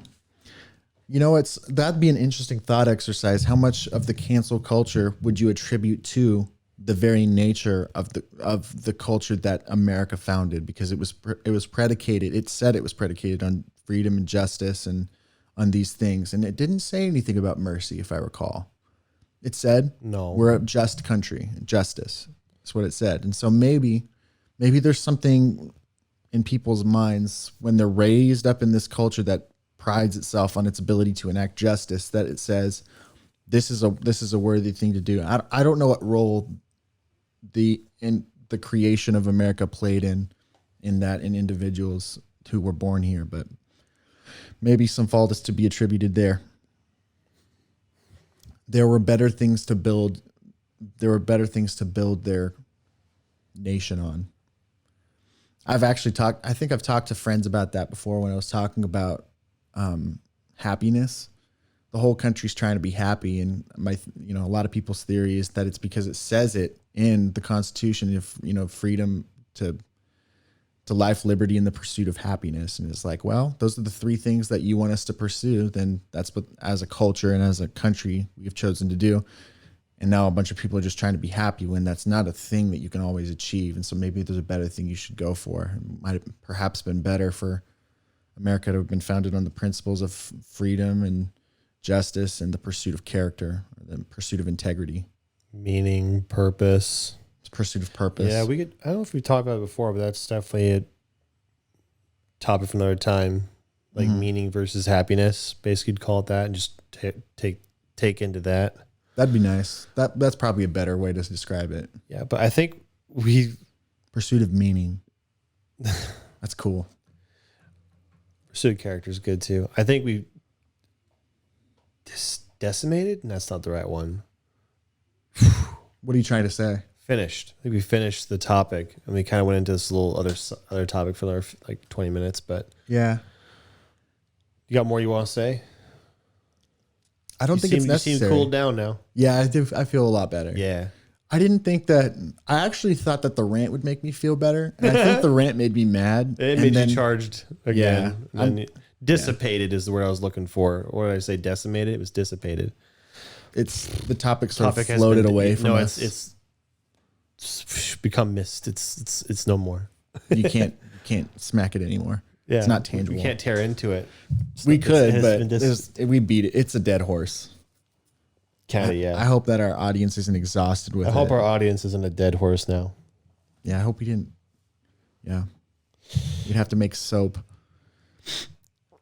know, that'd be an interesting thought exercise. How much of the cancel culture would you attribute to the very nature of the culture that America founded? Because it was predicated. It said it was predicated on freedom and justice and on these things. And it didn't say anything about mercy, if I recall. It said, No. we're a just country, justice. That's what it said. And so maybe there's something in people's minds when they're raised up in this culture that prides itself on its ability to enact justice, that it says, this is a worthy thing to do. I don't know what role the creation of America played in individuals who were born here, but maybe some fault is to be attributed there. There were better things to build their nation on. I think I've talked to friends about that before when I was talking about happiness. The whole country's trying to be happy, and a lot of people's theory is that it's because it says it in the Constitution of freedom to life, liberty, and the pursuit of happiness. And it's like, well, those are the three things that you want us to pursue. Then that's what, as a culture and as a country, we've chosen to do. And now a bunch of people are just trying to be happy when that's not a thing that you can always achieve. And so maybe there's a better thing you should go for. It might have perhaps been better for America to have been founded on the principles of freedom and justice and the pursuit of character, or the pursuit of integrity. Meaning, purpose. Pursuit of purpose. Yeah, I don't know if we talked about it before, but that's definitely a topic for another time. Like meaning versus happiness. Basically, you'd call it that, and just take into that. That'd be nice. That's probably a better way to describe it. Yeah, but I think pursuit of meaning. That's cool. Pursuit of character is good too. I think we decimated, and that's not the right one. What are you trying to say? Finished. I think we finished the topic, and we kind of went into this little other topic for another 20 minutes. But yeah, you got more you want to say? I don't think it's necessary. You seem cooled down now. Yeah, I do. I feel a lot better. Yeah. I didn't think that. I actually thought that the rant would make me feel better. And I think the rant made me mad. It made you charged again. Yeah. And dissipated is the word I was looking for. Or did I say decimated? It was dissipated. It's the topic sort of floated away from us. It's become mist. It's no more. You can't smack it anymore. Yeah. It's not tangible. We can't tear into it. We could, but we beat it. It's a dead horse. Kind of, yeah. I hope that our audience isn't exhausted with it. I hope our audience isn't a dead horse now. Yeah, I hope we didn't. Yeah. We'd have to make soap.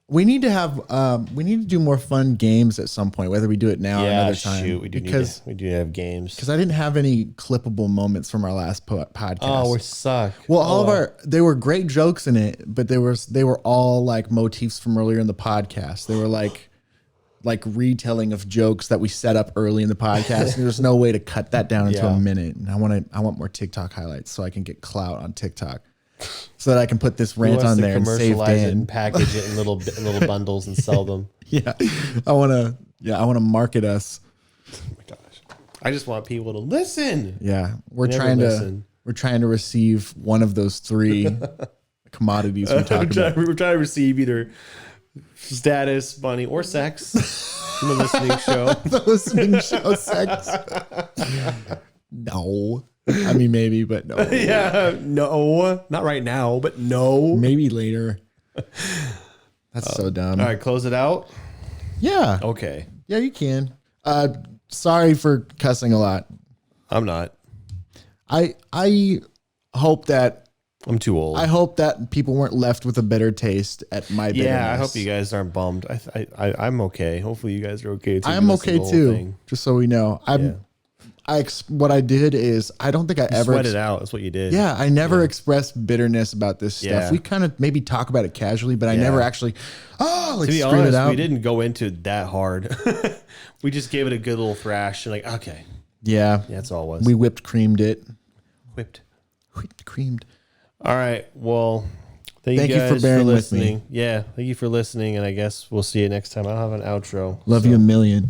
We need to do more fun games at some point, whether we do it now or another time. We do have games. Because I didn't have any clippable moments from our last podcast. Oh, we suck. Well, they were great jokes in it, but they were all like motifs from earlier in the podcast. They were like retelling of jokes that we set up early in the podcast. And there's no way to cut that down into a minute. And I want more TikTok highlights so I can get clout on TikTok. So that I can put this rant on there and save Dan. It and package it in little bundles and sell them. Yeah, I want to market us. Oh my gosh, I just want people to listen. Yeah, we're trying to receive one of those three commodities we talked about. We're trying to receive either status, money, or sex from the listening show. The listening show, sex. No. I mean, maybe, but no. Yeah, no, not right now, but no. Maybe later. That's so dumb. All right, close it out. Yeah. Okay. Yeah, you can. Sorry for cussing a lot. I'm not. I hope that I'm too old. I hope that people weren't left with a bitter taste at my bitterness. Yeah, I hope you guys aren't bummed. I'm okay. Hopefully, you guys are okay too. I'm okay too. Just so we know, what I did is I don't think I ever sweat it out. That's what you did. Yeah, I never expressed bitterness about this stuff. Yeah. We kind of maybe talk about it casually, but I never actually to be scream honest, it out. we didn't go into it that hard. We just gave it a good little thrash and like, okay. Yeah. That's all it was. We whipped creamed it. Whipped Creamed. All right. Well, thank you for bearing with me. Yeah. Thank you for listening. And I guess we'll see you next time. I don't have an outro. Love you a million.